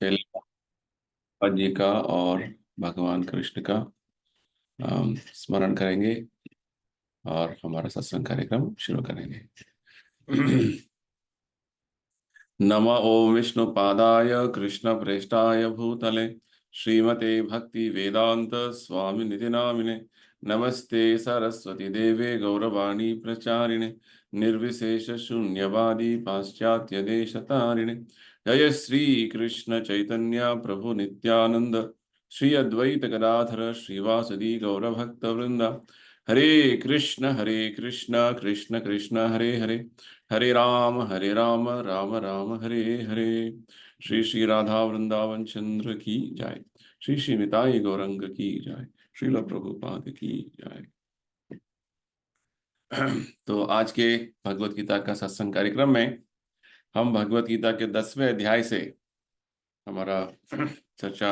पहले भगवान जी का और भगवान कृष्ण का स्मरण करेंगे और हमारा सत्संग कार्यक्रम शुरू करेंगे। नमः ओम विष्णु पादाय कृष्ण प्रेष्ठाय भूतले श्रीमते भक्ति वेदांत स्वामी निधि नामिने नमस्ते सरस्वती देवे गौरवाणी प्रचारिणे निर्विशेष शून्यवादी पाश्चात्य देश तारिणे जय श्री कृष्ण चैतन्य प्रभु नित्यानंद श्री अद्वैत गदाधर श्रीवासदि गौरभक्त वृंदा हरे कृष्ण कृष्ण कृष्ण हरे हरे हरे राम राम राम हरे हरे। श्री श्री राधा वृंदावन चंद्र की जय। श्री श्री निताई गौरंग की जय। श्रील प्रभुपाद की जय। तो आज के भगवत गीता का सत्संग कार्यक्रम में हम भगवत गीता के 10वें अध्याय से हमारा चर्चा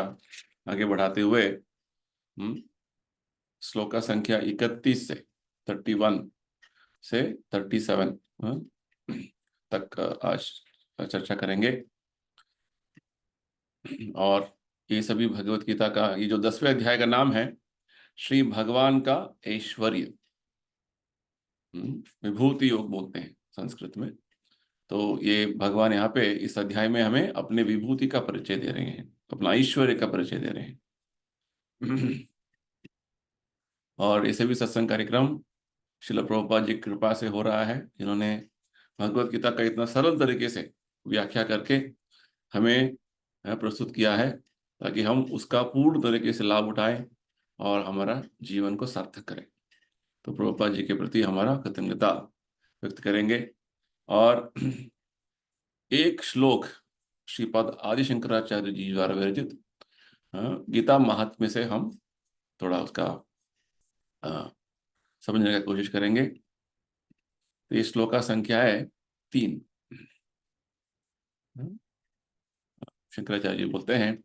आगे बढ़ाते हुए श्लोक संख्या 31 से 31 से 37 तक आज चर्चा करेंगे। और ये सभी भगवत गीता का ये जो 10वें अध्याय का नाम है श्री भगवान का ऐश्वर्य, विभूति योग बोलते हैं संस्कृत में। तो ये भगवान यहाँ पे इस अध्याय में हमें अपने विभूति का परिचय दे रहे हैं, अपना ऐश्वर्य का परिचय दे रहे हैं। और ऐसे भी सत्संग कार्यक्रम श्रील प्रभुपाद जी की कृपा से हो रहा है, जिन्होंने भगवत गीता का इतना सरल तरीके से व्याख्या करके हमें प्रस्तुत किया है, ताकि हम उसका पूर्ण तरीके से लाभ उठाएं और हमारा जीवन को सार्थक करें। तो प्रभुपाद जी के प्रति हमारा कृतज्ञता व्यक्त करेंगे। और एक श्लोक श्रीपद आदि शंकराचार्य जी द्वारा विरचित गीता महात्म्य से हम थोड़ा उसका समझने की कोशिश करेंगे। तो ये श्लोक का संख्या है 3। शंकराचार्य जी बोलते हैं,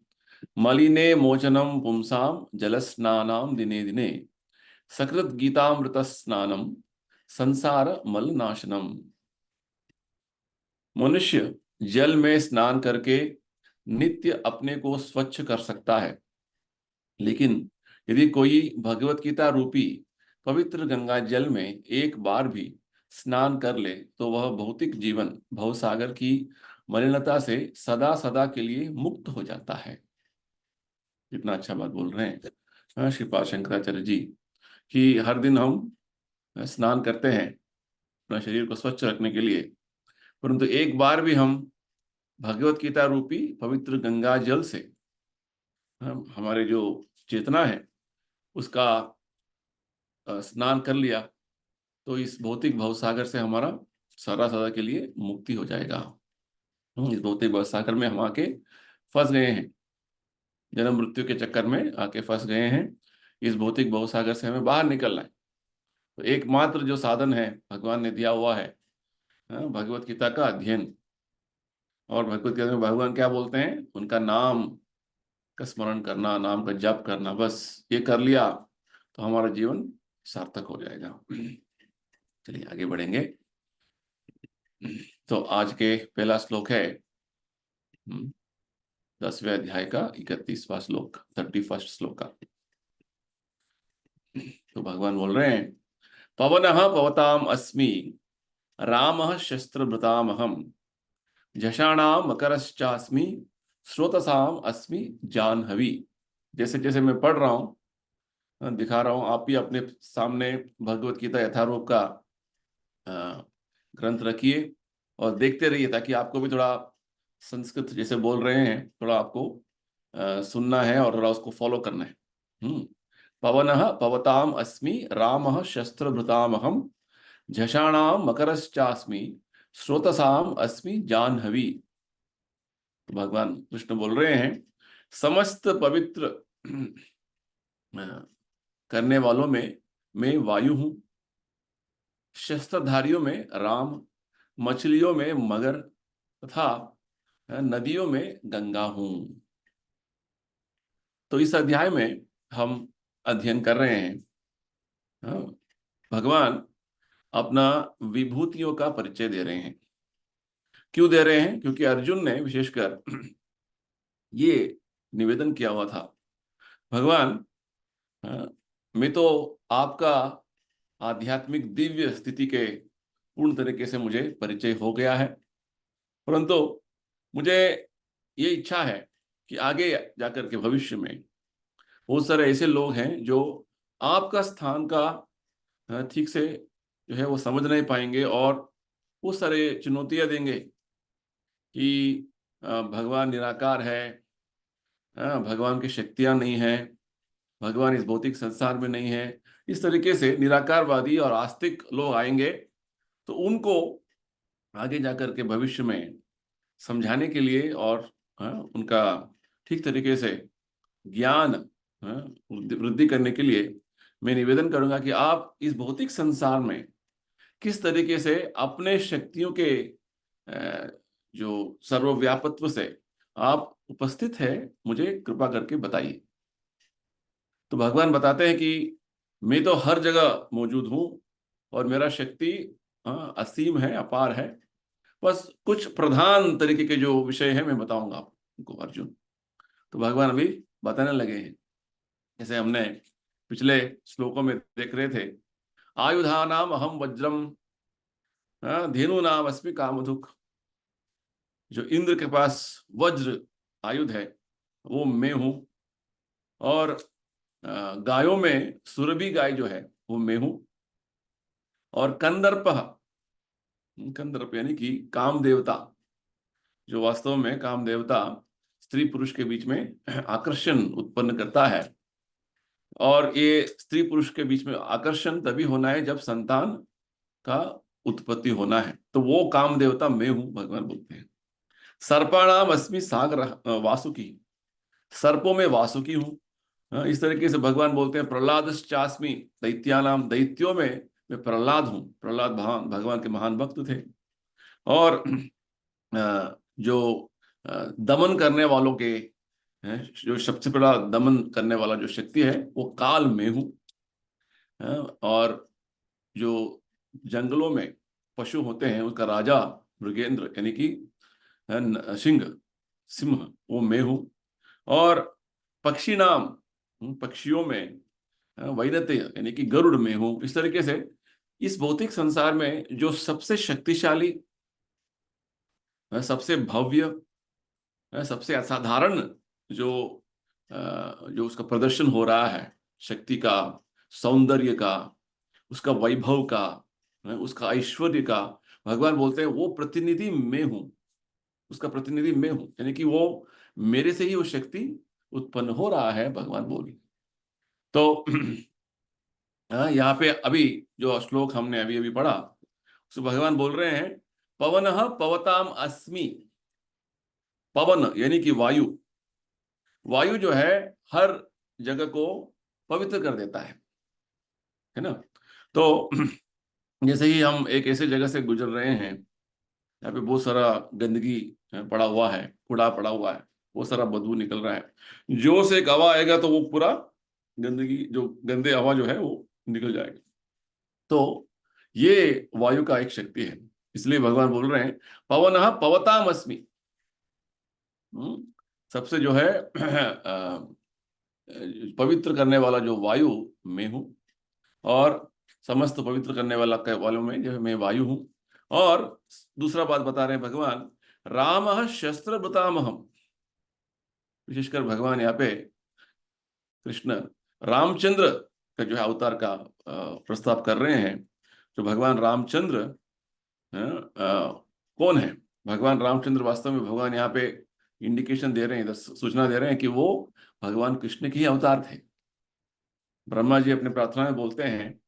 मलिने मोचनम पुंसाम जलस्नानाम दिने दिने सकृत गीतामृत स्नानम संसार मल नाशनम। मनुष्य जल में स्नान करके नित्य अपने को स्वच्छ कर सकता है, लेकिन यदि कोई भगवत गीता रूपी पवित्र गंगा जल में एक बार भी स्नान कर ले तो वह भौतिक जीवन भवसागर की मलिनता से सदा सदा के लिए मुक्त हो जाता है। कितना अच्छा बात बोल रहे हैं श्रीपाद शंकराचार्य जी, कि हर दिन हम स्नान करते हैं अपना शरीर को स्वच्छ रखने के लिए, परंतु एक बार भी हम भगवत गीता रूपी पवित्र गंगा जल से हम हमारे जो चेतना है उसका स्नान कर लिया तो इस भौतिक भवसागर से हमारा सदा सदा के लिए मुक्ति हो जाएगा। इस भौतिक भवसागर में हम आके फंस गए हैं, जन्म मृत्यु के चक्कर में आके फंस गए हैं। इस भौतिक भवसागर से हमें बाहर निकलना है। तो एकमात्र जो साधन है भगवान ने दिया हुआ है भगवत गीता का अध्ययन। और भगवत गीता में भगवान क्या बोलते हैं, उनका नाम का स्मरण करना, नाम का जप करना, बस ये कर लिया तो हमारा जीवन सार्थक हो जाएगा। चलिए आगे बढ़ेंगे। तो आज के पहला श्लोक है 10वें अध्याय का 31वां श्लोक, 31st श्लोक का। तो भगवान बोल रहे हैं, पवनः पवताम अस्मि रामः शस्त्रभृताम अहम झषाणाम मकरश्चास्मि स्रोतसाम अस्मि जाह्नवी। जैसे जैसे मैं पढ़ रहा हूँ, दिखा रहा हूँ, आप भी अपने सामने भगवत गीता यथारूप का ग्रंथ रखिए और देखते रहिए, ताकि आपको भी थोड़ा संस्कृत जैसे बोल रहे हैं थोड़ा आपको सुनना है और थोड़ा उसको फॉलो करना है। पवनः पवताम अस्मि रामः शस्त्रभृताम अहम झषाणाम मकरश्चास्मि स्रोतसाम अस्मि जाह्नवी। तो भगवान कृष्ण बोल रहे हैं, समस्त पवित्र करने वालों में मैं वायु हूं, शस्त्रधारियों में राम, मछलियों में मगर तथा नदियों में गंगा हूं। तो इस अध्याय में हम अध्ययन कर रहे हैं भगवान अपना विभूतियों का परिचय दे रहे हैं। क्यों दे रहे हैं? क्योंकि अर्जुन ने विशेषकर ये निवेदन किया हुआ था, भगवान, मैं तो आपका आध्यात्मिक दिव्य स्थिति के पूर्ण तरीके से मुझे परिचय हो गया है, परंतु मुझे ये इच्छा है कि आगे जाकर के भविष्य में बहुत सारे ऐसे लोग हैं जो आपका स्थान का ठीक से जो है वो समझ नहीं पाएंगे और बहुत सारे चुनौतियां देंगे कि भगवान निराकार है, भगवान की शक्तियां नहीं है, भगवान इस भौतिक संसार में नहीं है। इस तरीके से निराकारवादी और आस्तिक लोग आएंगे, तो उनको आगे जाकर के भविष्य में समझाने के लिए और उनका ठीक तरीके से ज्ञान वृद्धि करने के लिए मैं निवेदन करूंगा कि आप इस भौतिक संसार में किस तरीके से अपने शक्तियों के जो सर्वव्यापत्व से आप उपस्थित है, मुझे कृपा करके बताइए। तो भगवान बताते हैं कि मैं तो हर जगह मौजूद हूं और मेरा शक्ति असीम है, अपार है। बस कुछ प्रधान तरीके के जो विषय है मैं बताऊंगा आपको अर्जुन। तो भगवान अभी बताने लगे हैं, जैसे हमने पिछले श्लोकों में देख रहे थे, आयुधानाम अहम वज्रम, धेनु नाम अस्मि कामधुक। जो इंद्र के पास वज्र आयुध है वो मैं हूं, और गायों में सुरभि गाय जो है वो मैं हूं, और कंदर्प, कंदर्प यानी कि काम देवता, जो वास्तव में काम देवता स्त्री पुरुष के बीच में आकर्षण उत्पन्न करता है। और ये स्त्री पुरुष के बीच में आकर्षण तभी होना है जब संतान का उत्पत्ति होना है, तो वो काम देवता मैं हूं, भगवान बोलते हैं। सर्पाणाम अस्मि सागर वासुकी, सर्पों में वासुकी हूं। इस तरीके से भगवान बोलते हैं, प्रहलादश्चास्मि दैत्यानाम, दैत्यों में मैं प्रहलाद हूं। प्रहलाद भगवान के महान भक्त थे। और जो दमन करने वालों के जो सबसे बड़ा दमन करने वाला जो शक्ति है वो काल में हूं। और जो जंगलों में पशु होते हैं उसका राजा मृगेंद्र यानी कि सिंह, सिंह वो मैं हूं। और पक्षी नाम, पक्षियों में वैनतेय यानी कि गरुड़ में हूं। इस तरीके से इस भौतिक संसार में जो सबसे शक्तिशाली, सबसे भव्य, सबसे असाधारण जो जो उसका प्रदर्शन हो रहा है, शक्ति का, सौंदर्य का, उसका वैभव का, उसका ऐश्वर्य का, भगवान बोलते हैं वो प्रतिनिधि मैं हूं, उसका प्रतिनिधि मैं हूं। यानी कि वो मेरे से ही वो शक्ति उत्पन्न हो रहा है, भगवान बोल। तो यहाँ पे अभी जो श्लोक हमने अभी अभी पढ़ा, उसमें भगवान बोल रहे हैं, पवन पवताम अस्मि। पवन यानी कि वायु, वायु जो है हर जगह को पवित्र कर देता है ना। तो जैसे ही हम एक ऐसे जगह से गुजर रहे हैं, यहाँ पे बहुत सारा गंदगी पड़ा हुआ है, कूड़ा पड़ा हुआ है, बहुत सारा बदबू निकल रहा है। जोर से एक हवा आएगा तो वो पूरा गंदगी, जो गंदे हवा जो है वो निकल जाएगी। तो ये वायु का एक शक्ति है। इसलिए भगवान बोल रहे हैं, पवन पवताम अस्मि। सबसे जो है पवित्र करने वाला जो वायु मैं हूं, और समस्त पवित्र करने वालों में जो है मैं वायु हूं। और दूसरा बात बता रहे हैं भगवान, राम शस्त्र बतामहम। विशेषकर भगवान यहाँ पे कृष्ण रामचंद्र का जो है अवतार का प्रस्ताव कर रहे हैं। जो भगवान रामचंद्र कौन है? भगवान रामचंद्र वास्तव में भगवान यहाँ पे इंडिकेशन दे रहे हैं, इधर सूचना दे रहे हैं कि वो भगवान कृष्ण के ही अवतार थे। ब्रह्मा जी अपने प्रार्थना में बोलते हैं,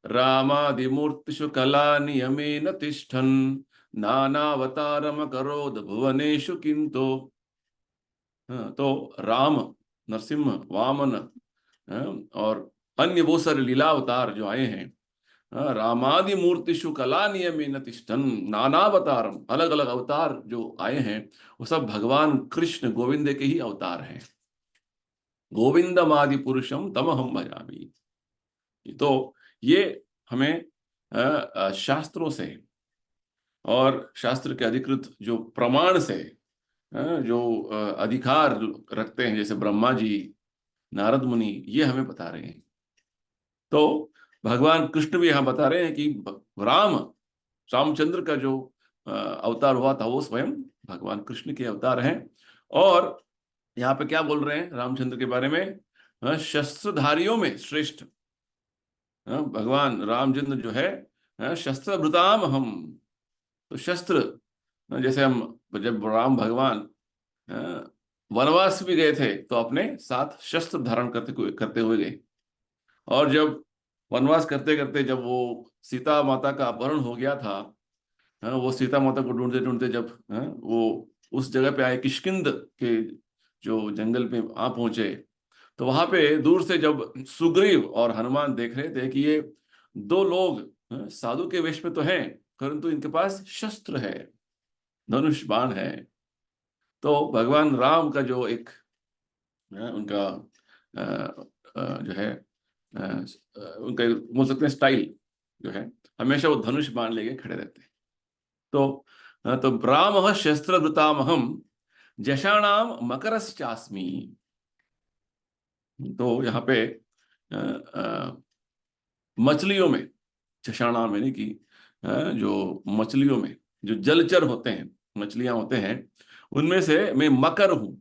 रामादिमूर्तिषु कला नियमेन तिष्ठन् नानावतारम करोद भुवनेषु किंतो। तो राम, नरसिंह, वामन, और अन्य बहुत सारे लीला अवतार जो आए हैं, रामादि मूर्तिषु कला नियमेन तिष्ठन् नानावतारम, अलग अलग अवतार जो आए हैं वो सब भगवान कृष्ण गोविंद के ही अवतार हैं। गोविंदमादि पुरुषम तमहम भजामि। तो ये हमें शास्त्रों से और शास्त्र के अधिकृत जो प्रमाण से जो अधिकार रखते हैं, जैसे ब्रह्मा जी, नारद मुनि, ये हमें बता रहे हैं। तो भगवान कृष्ण भी यहाँ बता रहे हैं कि राम, रामचंद्र का जो अवतार हुआ था वो स्वयं भगवान कृष्ण के अवतार हैं। और यहाँ पे क्या बोल रहे हैं रामचंद्र के बारे में? शस्त्रधारियों में श्रेष्ठ। भगवान रामचंद्र जो है, शस्त्रभृताम हम। तो शस्त्र, जैसे हम, जब राम भगवान अ, वनवास भी गए थे तो अपने साथ शस्त्र धारण करते हुए गए। और जब वनवास करते करते जब वो सीता माता का अपहरण हो गया था, वो सीता माता को ढूंढते ढूंढते जब वो उस जगह पे आए, किष्किंध के जो जंगल पे आ पहुंचे, तो वहां पे दूर से जब सुग्रीव और हनुमान देख रहे थे कि ये दो लोग साधु के वेश में तो हैं, परंतु इनके पास शस्त्र है, धनुष बाण है। तो भगवान राम का जो एक उनका अ, जो है उनका बोल सकते हैं स्टाइल जो है, हमेशा वो धनुष बाण लेके खड़े रहते हैं। तो ब्राह्मः शस्त्रधृतामहम जषाणाम मकरश्चास्मि। तो यहाँ पे मछलियों में, जषाणाम यानी कि जो मछलियों में जो जलचर होते हैं, मछलियां होते हैं, उनमें से मैं मकर हूं।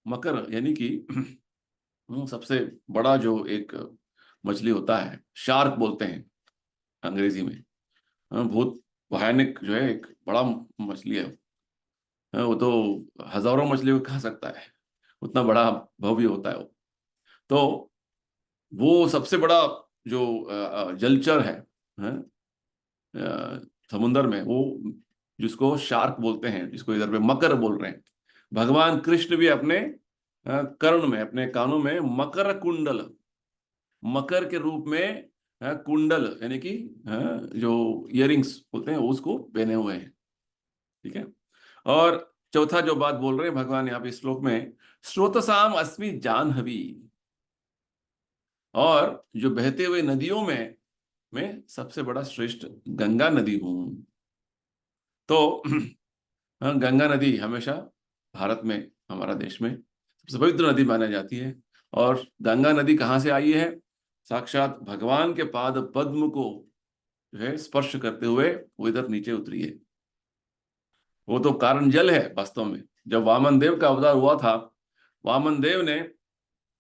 मकर यानी कि सबसे बड़ा जो एक मछली होता है, शार्क बोलते हैं अंग्रेजी में। बहुत भयानक जो है, एक बड़ा मछली है। वो तो हजारों मछलियों को खा सकता है, उतना बड़ा भव्य होता है वो। तो वो सबसे बड़ा जो जलचर है, समुंदर में, वो जिसको शार्क बोलते हैं, जिसको इधर पे मकर बोल रहे हैं। भगवान कृष्ण भी अपने कर्ण में, अपने कानों में मकर कुंडल, मकर के रूप में कुंडल यानी कि जो इयरिंग्स बोलते हैं उसको पहने हुए हैं। ठीक है। और चौथा जो बात बोल रहे हैं भगवान यहाँ पे श्लोक में, स्रोतसाम अस्मि जाह्नवी। और जो बहते हुए नदियों में मैं सबसे बड़ा श्रेष्ठ गंगा नदी हूं। तो गंगा नदी हमेशा भारत में, हमारा देश में सबसे पवित्र नदी मानी जाती है। और गंगा नदी कहाँ से आई है? साक्षात भगवान के पाद पद्म को जो है स्पर्श करते हुए वो इधर नीचे उतरी है। वो तो कारण जल है वास्तव में। जब वामन देव का अवतार हुआ था, वामन देव ने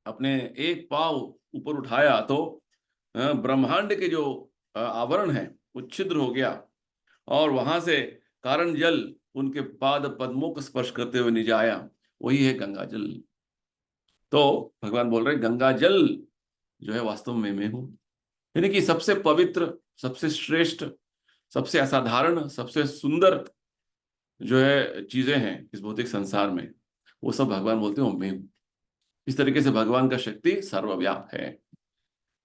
अपने एक पांव ऊपर उठाया तो ब्रह्मांड के जो आवरण है वो छिद्र हो गया, और वहां से कारण जल उनके पाद पद्मों को स्पर्श करते हुए नीचे आया। वही है गंगा जल। तो भगवान बोल रहे गंगा जल जो है वास्तव में मैं हूं। यानी कि सबसे पवित्र, सबसे श्रेष्ठ, सबसे असाधारण, सबसे सुंदर जो है चीजें हैं इस भौतिक संसार में, वो सब भगवान बोलते हैं मैं हूं। इस तरीके से भगवान का शक्ति सर्वव्याप्त है।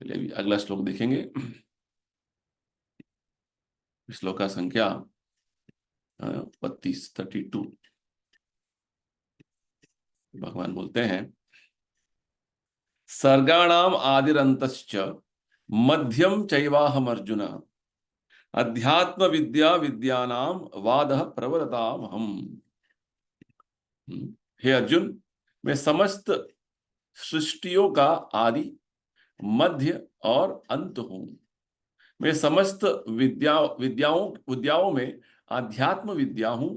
चलिए अभी अगला श्लोक देखेंगे। श्लोक का संख्या 32। भगवान बोलते हैं, सर्गाणाम आदिरंतश्च मध्यम चैवाहम अर्जुन, अध्यात्म विद्या विद्यानाम वादः प्रवदताम हम। हे अर्जुन, मैं समस्त सृष्टियों का आदि, मध्य और अंत हूं। मैं समस्त विद्याओं में आध्यात्म विद्या हूं,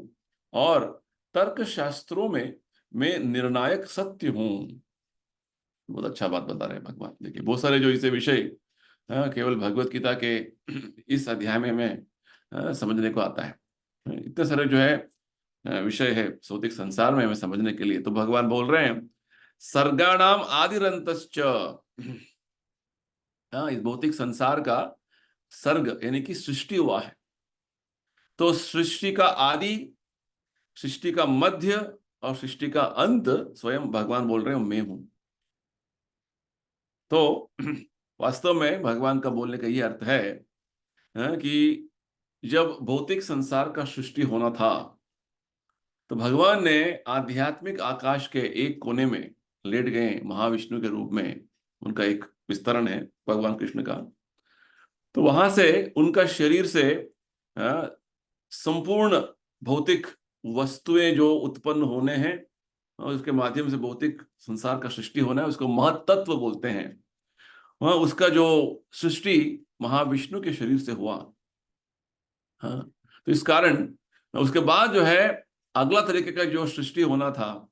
और तर्क शास्त्रों में मैं निर्णायक सत्य हूं। बहुत अच्छा बात बता रहे हैं भगवान। देखिए बहुत सारे जो इसे विषय केवल भगवत गीता के इस अध्याय में हमें समझने को आता है। इतने सारे जो है विषय है भौतिक संसार में हमें समझने के लिए। तो भगवान बोल रहे हैं, सर्गाणाम आदिरंतश्च। इस भौतिक संसार का सर्ग यानी कि सृष्टि हुआ है, तो सृष्टि का आदि, सृष्टि का मध्य और सृष्टि का अंत स्वयं भगवान बोल रहे हैं मैं हूं। तो वास्तव में भगवान का बोलने का ये अर्थ है कि जब भौतिक संसार का सृष्टि होना था, तो भगवान ने आध्यात्मिक आकाश के एक कोने में लेट गए, महाविष्णु के रूप में उनका एक विस्तरण है भगवान कृष्ण का। तो वहां से उनका शरीर से संपूर्ण भौतिक वस्तुएं जो उत्पन्न होने हैं और उसके माध्यम से भौतिक संसार का सृष्टि होना है, उसको महत्तत्व बोलते हैं। वह उसका जो सृष्टि महाविष्णु के शरीर से हुआ। हाँ, तो इस कारण उसके बाद जो है अगला तरीके का जो सृष्टि होना था,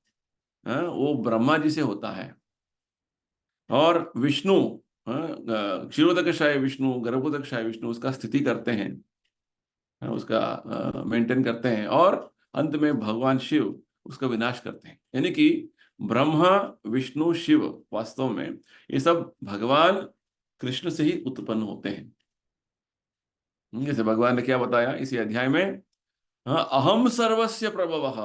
हाँ, वो ब्रह्मा जी से होता है। और विष्णु, हाँ, क्षीरोदकशाय विष्णु, गर्भोदकशाय विष्णु उसका स्थिति करते हैं, हाँ, उसका मेंटेन करते हैं, और अंत में भगवान शिव उसका विनाश करते हैं। यानी कि ब्रह्मा विष्णु शिव वास्तव में ये सब भगवान कृष्ण से ही उत्पन्न होते हैं। जैसे भगवान ने क्या बताया इसी अध्याय में, हाँ, अहम सर्वस्य प्रभवः।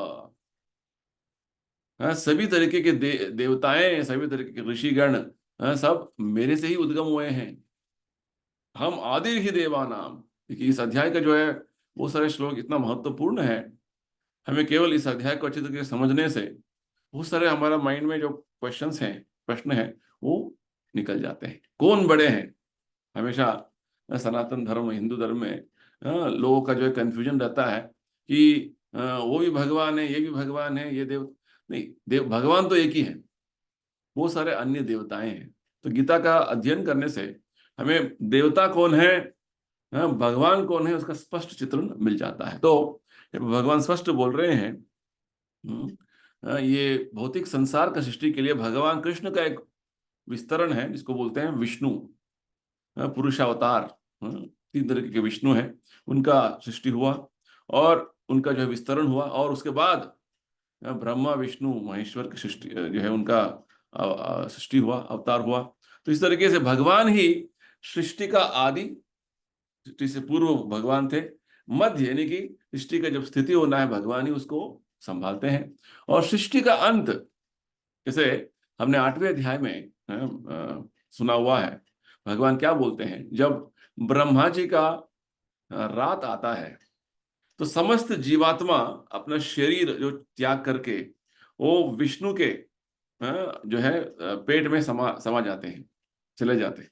हाँ, सभी तरीके के देवताएं, सभी तरीके के ऋषिगण, हाँ, सब मेरे से ही उद्गम हुए हैं। हम आदि ही देवानाम। देखिए इस अध्याय का जो है वो सारे श्लोक इतना महत्वपूर्ण है। हमें केवल इस अध्याय को अच्छी तरीके से समझने से बहुत सारे हमारा माइंड में जो क्वेश्चंस हैं, प्रश्न हैं, वो निकल जाते हैं। कौन बड़े हैं? हमेशा सनातन धर्म, हिंदू धर्म में लोगों का जो है कंफ्यूजन रहता है कि वो भी भगवान है, ये भी भगवान है, ये देव नहीं, देव भगवान तो एक ही है, बहुत सारे अन्य देवताएं हैं। तो गीता का अध्ययन करने से हमें देवता कौन है, भगवान कौन है, उसका स्पष्ट चित्रण मिल जाता है। तो भगवान स्पष्ट बोल रहे हैं, ये भौतिक संसार का सृष्टि के लिए भगवान कृष्ण का एक विस्तरण है जिसको बोलते हैं विष्णु, पुरुषावतार। 3 तरीके के विष्णु हैं, उनका सृष्टि हुआ और उनका जो है विस्तरण हुआ, और उसके बाद ब्रह्मा विष्णु महेश्वर की सृष्टि जो है उनका सृष्टि हुआ, अवतार हुआ। तो इस तरीके से भगवान ही सृष्टि का आदि, सृष्टि से पूर्व भगवान थे। मध्य यानी कि सृष्टि का जब स्थिति होना है भगवान ही उसको संभालते हैं। और सृष्टि का अंत, जैसे हमने 8वें अध्याय में सुना हुआ है, भगवान क्या बोलते हैं, जब ब्रह्मा जी का रात आता है तो समस्त जीवात्मा अपना शरीर जो त्याग करके वो विष्णु के जो है पेट में समा समा जाते हैं, चले जाते हैं।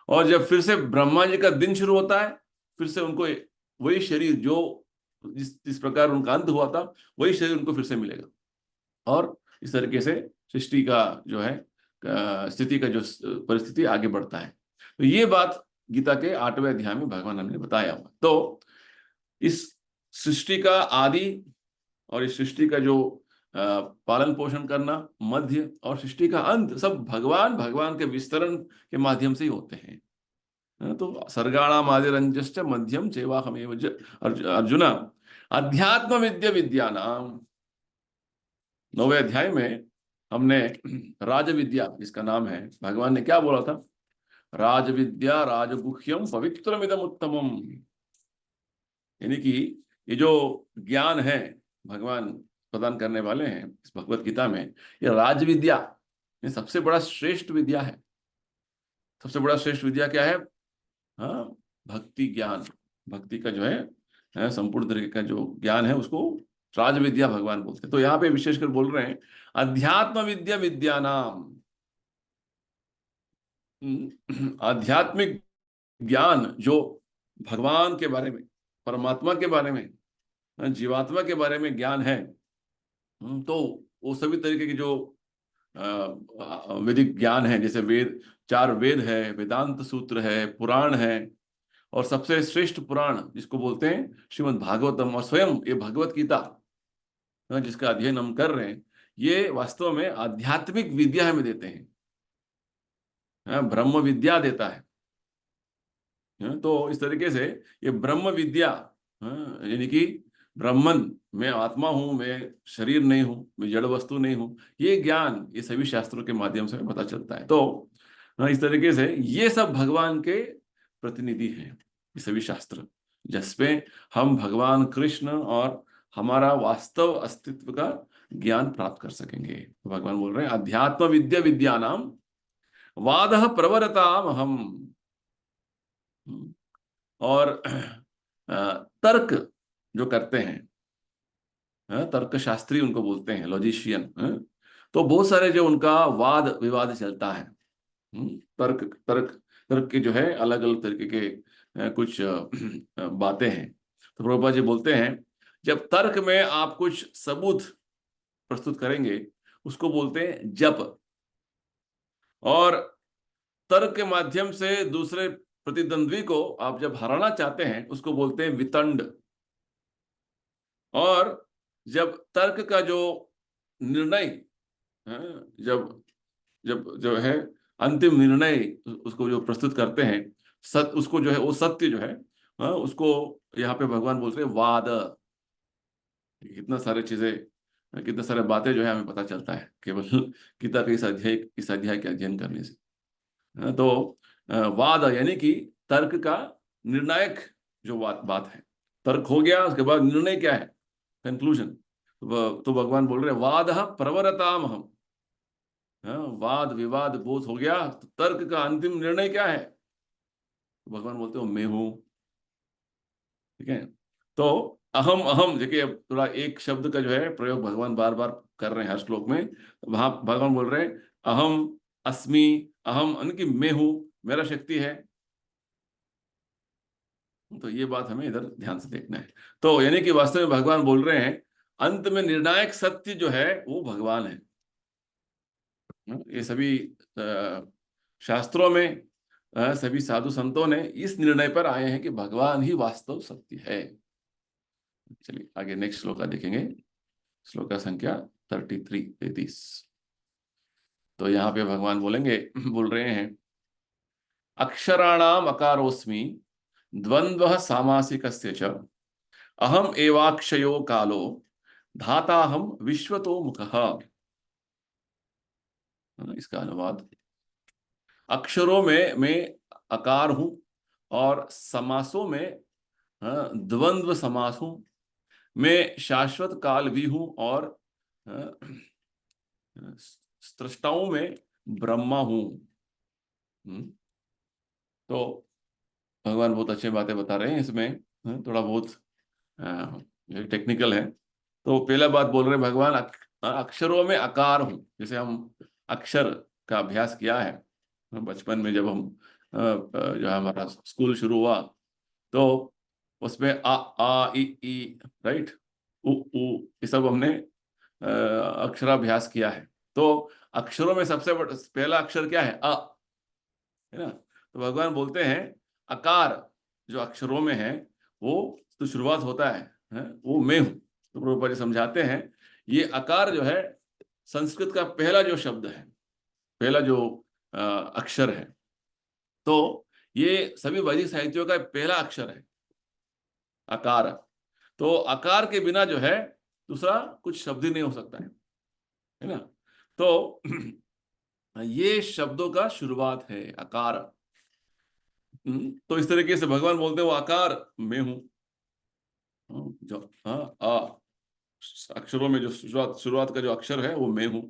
और जब फिर से ब्रह्मा जी का दिन शुरू होता है, फिर से उनको वही शरीर जो जिस प्रकार उनका अंत हुआ था, वही शरीर उनको फिर से मिलेगा। और इस तरीके से सृष्टि का जो है स्थिति का जो परिस्थिति आगे बढ़ता है। तो ये बात गीता के 8वें अध्याय में भगवान हमने बताया हुआ। तो इस सृष्टि का आदि और इस सृष्टि का जो पालन पोषण करना, मध्य और सृष्टि का अंत, सब भगवान भगवान के विस्तरण के माध्यम से ही होते हैं। तो सर्गाणाम आदिरंजश्च मध्यम चैवाहमेव अर्जुन अध्यात्म विद्या विद्यानाम। 9वें अध्याय में हमने राज विद्या जिसका नाम है, भगवान ने क्या बोला था, राज विद्या राजगुह्यम पवित्रमिदम उत्तमम। यानी कि ये जो ज्ञान है भगवान प्रदान करने वाले हैं इस भगवत गीता में, ये राज विद्या, ये सबसे बड़ा श्रेष्ठ विद्या है। सबसे बड़ा श्रेष्ठ विद्या क्या है? हाँ, भक्ति ज्ञान। भक्ति का जो है संपूर्ण तरीके का जो ज्ञान है उसको राज विद्या भगवान बोलते हैं। तो यहाँ पे विशेषकर बोल रहे हैं अध्यात्म विद्या विद्यानाम। आध्यात्मिक ज्ञान जो भगवान के बारे में, परमात्मा के बारे में, जीवात्मा के बारे में ज्ञान है, तो वो सभी तरीके के जो वैदिक ज्ञान है, जैसे वेद, 4 वेद है, वेदांत सूत्र है, पुराण है, और सबसे श्रेष्ठ पुराण जिसको बोलते हैं श्रीमद् भागवतम, और स्वयं ये भगवत गीता जिसका अध्ययन हम कर रहे हैं, ये वास्तव में आध्यात्मिक विद्या हमें देते हैं, ब्रह्म विद्या देता है। तो इस तरीके से ये ब्रह्म विद्या, यानी कि ब्राह्मण, मैं आत्मा हूं, मैं शरीर नहीं हूं, मैं जड़ वस्तु नहीं हूं, ये ज्ञान ये सभी शास्त्रों के माध्यम से पता चलता है। तो इस तरीके से ये सब भगवान के प्रतिनिधि हैं, ये सभी शास्त्र, जिसमें हम भगवान कृष्ण और हमारा वास्तव अस्तित्व का ज्ञान प्राप्त कर सकेंगे। तो भगवान बोल रहे हैं अध्यात्म विद्या विद्यानाम वादः प्रवरताम हम। और तर्क जो करते हैं, तर्क शास्त्री उनको बोलते हैं, लॉजिशियन। तो बहुत सारे जो उनका वाद विवाद चलता है, तर्क तर्क तर्क के जो है अलग अलग तरीके के कुछ बातें हैं। तो प्रभुपाद जी बोलते हैं जब तर्क में आप कुछ सबूत प्रस्तुत करेंगे उसको बोलते हैं जप, और तर्क के माध्यम से दूसरे प्रतिद्वंद्वी को आप जब हराना चाहते हैं उसको बोलते हैं वितंड। और जब तर्क का जो निर्णय, जब जब जो है अंतिम निर्णय उसको जो प्रस्तुत करते हैं, उसको जो है वो सत्य जो है, उसको यहाँ पे भगवान बोलते हैं वाद। कितना सारे चीजें, कितने सारे बातें जो है हमें पता चलता है केवल गीता के इस अध्याय के अध्ययन करने से। तो वाद यानी कि तर्क का निर्णायक जो बात है, तर्क हो गया, उसके बाद निर्णय क्या है, कंक्लूजन। तो भगवान बोल रहे हैं वाद प्रवरताम हम। वाद विवाद बोध हो गया, तो तर्क का अंतिम निर्णय क्या है, तो भगवान बोलते हो मैं हूं। ठीक है। तो अहम अहम देखिए, अब थोड़ा एक शब्द का जो है प्रयोग भगवान बार बार कर रहे हैं हर श्लोक में। वहां भगवान बोल रहे हैं अहम अस्मि, अहम यानी कि मैं हूं, मेरा शक्ति है। तो ये बात हमें इधर ध्यान से देखना है। तो यानी कि वास्तव में भगवान बोल रहे हैं अंत में निर्णायक सत्य जो है वो भगवान है। ये सभी शास्त्रों में सभी साधु संतों ने इस निर्णय पर आए हैं कि भगवान ही वास्तव सत्य है। चलिए आगे नेक्स्ट श्लोक का देखेंगे, श्लोक का संख्या 33। तो यहाँ पे भगवान बोलेंगे, बोल रहे हैं अक्षराणाम अकारोस्मि द्वंद्व सामासिकस्य च अहम एवाक्षयो कालो धाताहम विश्वतो मुखः। इसका अनुवाद, अक्षरों में मैं आकार हूं और समासों में द्वंद्व समास हूं। मैं शाश्वत काल भी हूं और स्रष्टाओं में ब्रह्मा हूं। तो भगवान बहुत अच्छी बातें बता रहे हैं इसमें, थोड़ा बहुत टेक्निकल है। तो पहला बात बोल रहे हैं भगवान अक्षरों में आकार हूं। जैसे हम अक्षर का अभ्यास किया है बचपन में, जब हम जो हमारा स्कूल शुरू हुआ तो उसमें आ ई राइट, उ ये सब हमने अक्षराभ्यास किया है। तो अक्षरों में सबसे पहला अक्षर क्या है, अ, है ना। तो भगवान बोलते हैं आकार जो अक्षरों में है वो तो शुरुआत होता है वो मैं हूं। तो प्रभुपाद जी समझाते हैं ये आकार जो है संस्कृत का पहला जो शब्द है, पहला जो अक्षर है। तो ये सभी वैदिक साहित्यों का पहला अक्षर है आकार। तो आकार के बिना जो है दूसरा कुछ शब्द ही नहीं हो सकता है ना। तो ये शब्दों का शुरुआत है आकार। तो इस तरीके से भगवान बोलते हैं वो आकार मैं हूं। जो अक्षरों में जो शुरुआत का जो अक्षर है वो मैं हूं।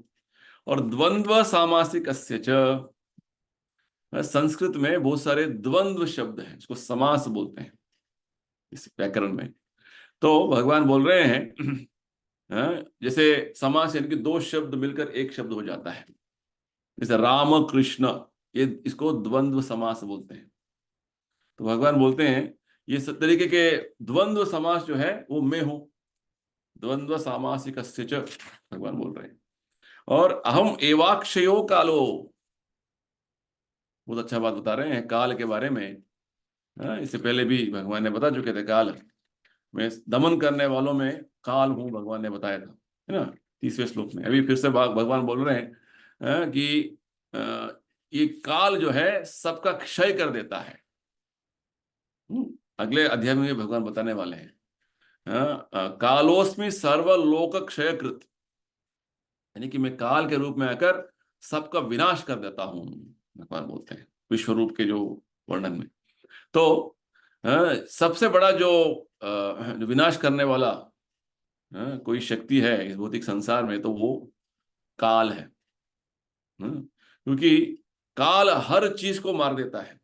और द्वंद्व सामासिक अस्य च, संस्कृत में बहुत सारे द्वंद्व शब्द हैं, इसको समास बोलते हैं इस व्याकरण में। तो भगवान बोल रहे हैं जैसे समास यानी कि दो शब्द मिलकर एक शब्द हो जाता है, जैसे राम कृष्ण, ये इसको द्वंद्व समास बोलते हैं। तो भगवान बोलते हैं ये सब तरीके के द्वंद्व समास जो है वो मैं हूं, द्वंद्व सामासिक भगवान बोल रहे हैं। और अहम एवाक्षयो कालो, बहुत अच्छा बात बता रहे हैं काल के बारे में। इससे पहले भी भगवान ने बता चुके थे काल, मैं दमन करने वालों में काल हूं, भगवान ने बताया था, है ना, 30वें श्लोक में। अभी फिर से भगवान बोल रहे हैं कि ये काल जो है सबका क्षय कर देता है। अगले अध्याय में भगवान बताने वाले हैं कालोस्मि सर्वलोक क्षयकृत, यानी कि मैं काल के रूप में आकर सबका विनाश कर देता हूं, भगवान बोलते हैं विश्व रूप के जो वर्णन में। तो सबसे बड़ा जो विनाश करने वाला कोई शक्ति है इस भौतिक संसार में तो वो काल है। क्योंकि काल हर चीज को मार देता है।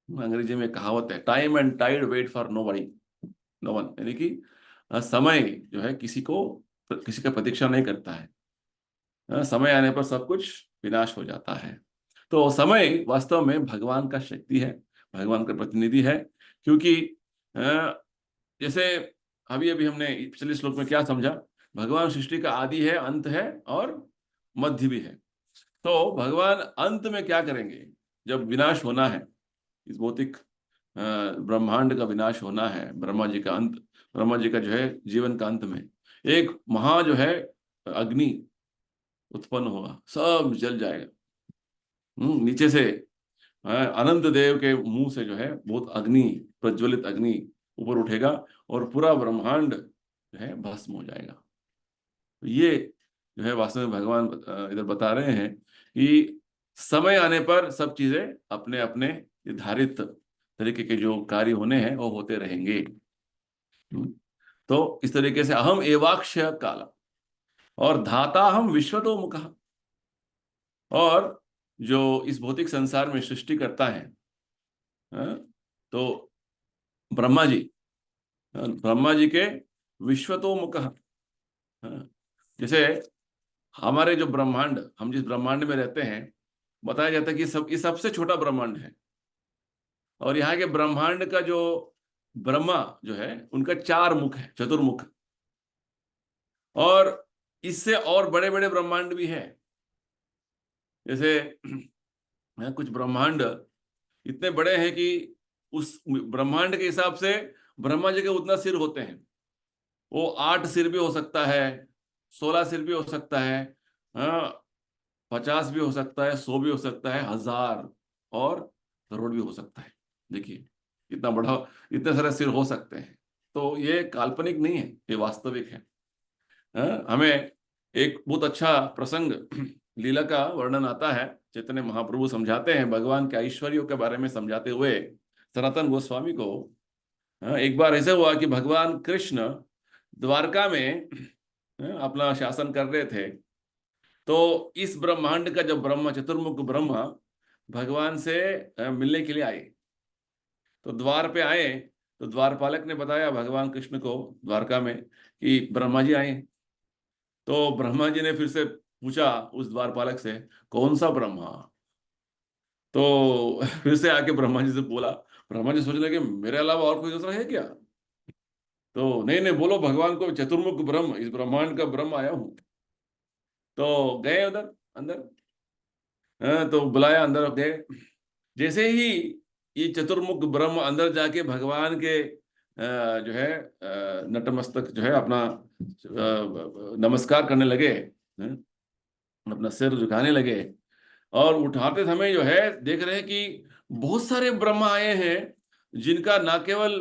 अंग्रेजी में कहावत है time and tide wait for nobody, no one, यानी कि समय जो है किसी का प्रतीक्षा नहीं करता है। समय आने पर सब कुछ विनाश हो जाता है। तो समय वास्तव में भगवान का शक्ति है, भगवान का प्रतिनिधि है। क्योंकि जैसे अभी अभी हमने पिछले श्लोक में क्या समझा, भगवान सृष्टि का आदि है, अंत है और मध्य भी है। तो भगवान अंत में क्या करेंगे, जब विनाश होना है, इस भौतिक ब्रह्मांड का विनाश होना है, ब्रह्मा जी का अंत, ब्रह्मा जी का जो है जीवन का अंत में एक महा जो है अग्नि उत्पन्न होगा, सब जल जाएगा। नीचे से अनंत देव के मुंह से जो है बहुत अग्नि, प्रज्वलित अग्नि ऊपर उठेगा और पूरा ब्रह्मांड जो है भस्म हो जाएगा। तो ये जो है वास्तव में भगवान इधर बता रहे हैं कि समय आने पर सब चीजें अपने अपने निर्धारित तरीके के जो कार्य होने हैं वो होते रहेंगे। तो इस तरीके से अहम एवाक्ष काला और धाता हम विश्वतो मुखः, और जो इस भौतिक संसार में सृष्टि करता है, हाँ, तो ब्रह्मा जी, ब्रह्मा जी के विश्वतो मुखः, हाँ, जैसे हमारे जो ब्रह्मांड, हम जिस ब्रह्मांड में रहते हैं, बताया जाता है कि सब ये सबसे छोटा ब्रह्मांड है, और यहाँ के ब्रह्मांड का जो ब्रह्मा जो है उनका 4 मुख है, चतुर्मुख, और इससे और बड़े बड़े ब्रह्मांड भी है। जैसे कुछ ब्रह्मांड इतने बड़े हैं कि उस ब्रह्मांड के हिसाब से ब्रह्मा जी के उतना सिर होते हैं, वो 8 सिर भी हो सकता है, 16 सिर भी हो सकता है, हाँ, 50 भी हो सकता है, 100 भी हो सकता है, 1000 और करोड़ भी हो सकता है। देखिए इतना बड़ा, इतने सारे सिर हो सकते हैं। तो ये काल्पनिक नहीं है, ये वास्तविक है। हमें एक बहुत अच्छा प्रसंग लीला का वर्णन आता है, चैतन्य महाप्रभु समझाते हैं भगवान के ऐश्वर्यों के बारे में समझाते हुए सनातन गोस्वामी को। एक बार ऐसे हुआ कि भगवान कृष्ण द्वारका में अपना शासन कर रहे थे। तो इस ब्रह्मांड का जब ब्रह्मा, चतुर्मुख ब्रह्मा भगवान से मिलने के लिए आए, तो द्वार पे आए, तो द्वारपालक ने बताया भगवान कृष्ण को द्वारका में कि ब्रह्मा जी आए। तो ब्रह्मा जी ने फिर से पूछा उस द्वारपालक से, कौन सा ब्रह्मा? तो फिर से आके ब्रह्मा जी से बोला। ब्रह्मा जी सोचने लगे मेरे अलावा और कोई दूसरा है क्या? तो नहीं नहीं, बोलो भगवान को चतुर्मुख ब्रह्म, इस ब्रह्मांड का ब्रह्म आया हूं। तो गए उधर अंदर, तो बुलाया, अंदर गए। जैसे ही ये चतुर्मुख ब्रह्म अंदर जाके भगवान के जो है नतमस्तक जो है अपना नमस्कार करने लगे, अपना सिर झुकाने लगे, और उठाते समय जो है देख रहे हैं कि बहुत सारे ब्रह्मा आए हैं, जिनका ना केवल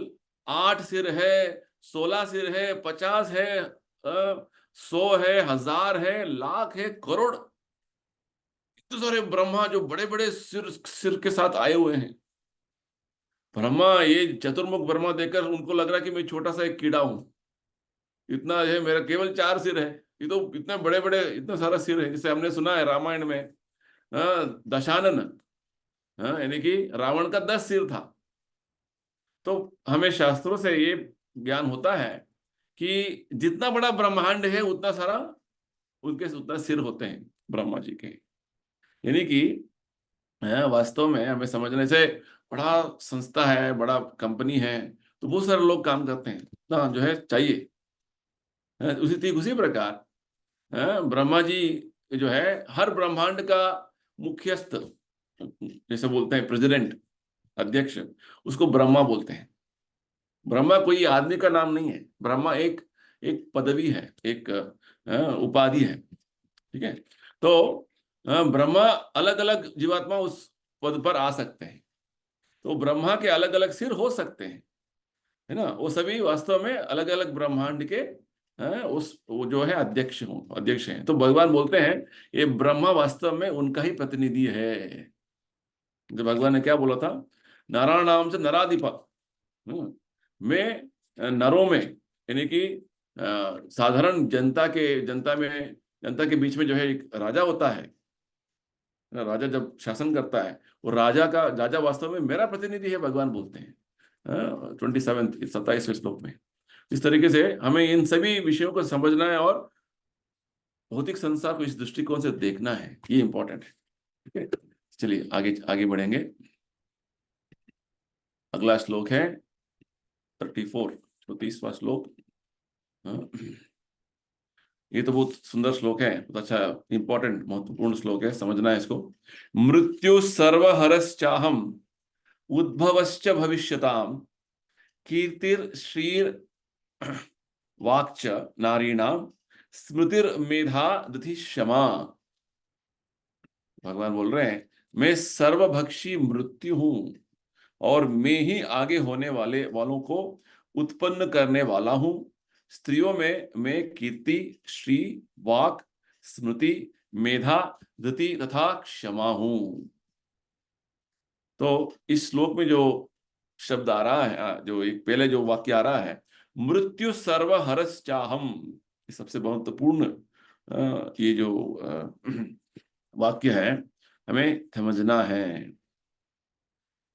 8 सिर है, 16 सिर है, 50 है, 100 है, 1000 है, लाख है, करोड़, इतने सारे ब्रह्मा जो बड़े बड़े सिर सिर के साथ आए हुए हैं। ब्रह्मा, ये चतुर्मुख ब्रह्मा देखकर उनको लग रहा है कि मैं छोटा सा एक कीड़ा हूं, इतना है, मेरा केवल 4 सिर है, ये तो इतने बड़े बड़े, इतना सारा सिर है। जिसे हमने सुना है रामायण में, दशानन, यानी कि रावण का 10 सिर था। तो हमें शास्त्रों से ये ज्ञान होता है कि जितना बड़ा ब्रह्मांड है उतना सारा उनके उतना सिर होते हैं ब्रह्मा जी के। यानी कि वास्तव में हमें समझने से, बड़ा संस्था है, बड़ा कंपनी है, तो बहुत सारे लोग काम करते हैं, ना जो है चाहिए। उसी प्रकार ब्रह्मा जी जो है हर ब्रह्मांड का मुख्यस्थ, जैसे बोलते हैं प्रेसिडेंट, अध्यक्ष, उसको ब्रह्मा बोलते हैं। ब्रह्मा कोई आदमी का नाम नहीं है, ब्रह्मा एक एक पदवी है, एक उपाधि है। ठीक है। तो ब्रह्मा अलग अलग जीवात्मा उस पद पर आ सकते हैं, तो ब्रह्मा के अलग अलग सिर हो सकते हैं, है ना, वो सभी वास्तव में अलग अलग ब्रह्मांड के उस वो जो है अध्यक्ष हैं। तो भगवान बोलते हैं ये ब्रह्मा वास्तव में उनका ही प्रतिनिधि है। जो भगवान ने क्या बोला था, नारायण नाम से नराधिपा, मैं नरों में, यानी कि साधारण जनता के बीच में जो है एक राजा होता है ना, राजा जब शासन करता है, वो राजा वास्तव में मेरा प्रतिनिधि है, भगवान बोलते हैं 27वें श्लोक में। इस तरीके से हमें इन सभी विषयों को समझना है और भौतिक संसार को इस दृष्टिकोण से देखना है, ये इंपॉर्टेंट है। ठीक है, चलिए आगे आगे बढ़ेंगे। अगला श्लोक है 34, 30वां श्लोक। हाँ, ये तो बहुत सुंदर श्लोक है, बहुत अच्छा इंपॉर्टेंट महत्वपूर्ण श्लोक है, समझना है इसको। मृत्यु सर्वहरश्चाहम उद्भवश्च भविष्यताम कीर्तिर श्रीर वाक्च नारीणाम स्मृतिर्मेधा दधि क्षमा। भगवान बोल रहे हैं, मैं सर्वभक्षी मृत्यु हूं और मैं ही आगे होने वालों को उत्पन्न करने वाला हूं। स्त्रियों में मैं कीर्ति, श्री, वाक, स्मृति, मेधा, धृति तथा क्षमा हूं। तो इस श्लोक में जो शब्द आ रहा है, जो एक पहले जो वाक्य आ रहा है, मृत्यु सर्वहरस चाहम, ये सबसे महत्वपूर्ण ये जो वाक्य है, हमें समझना है।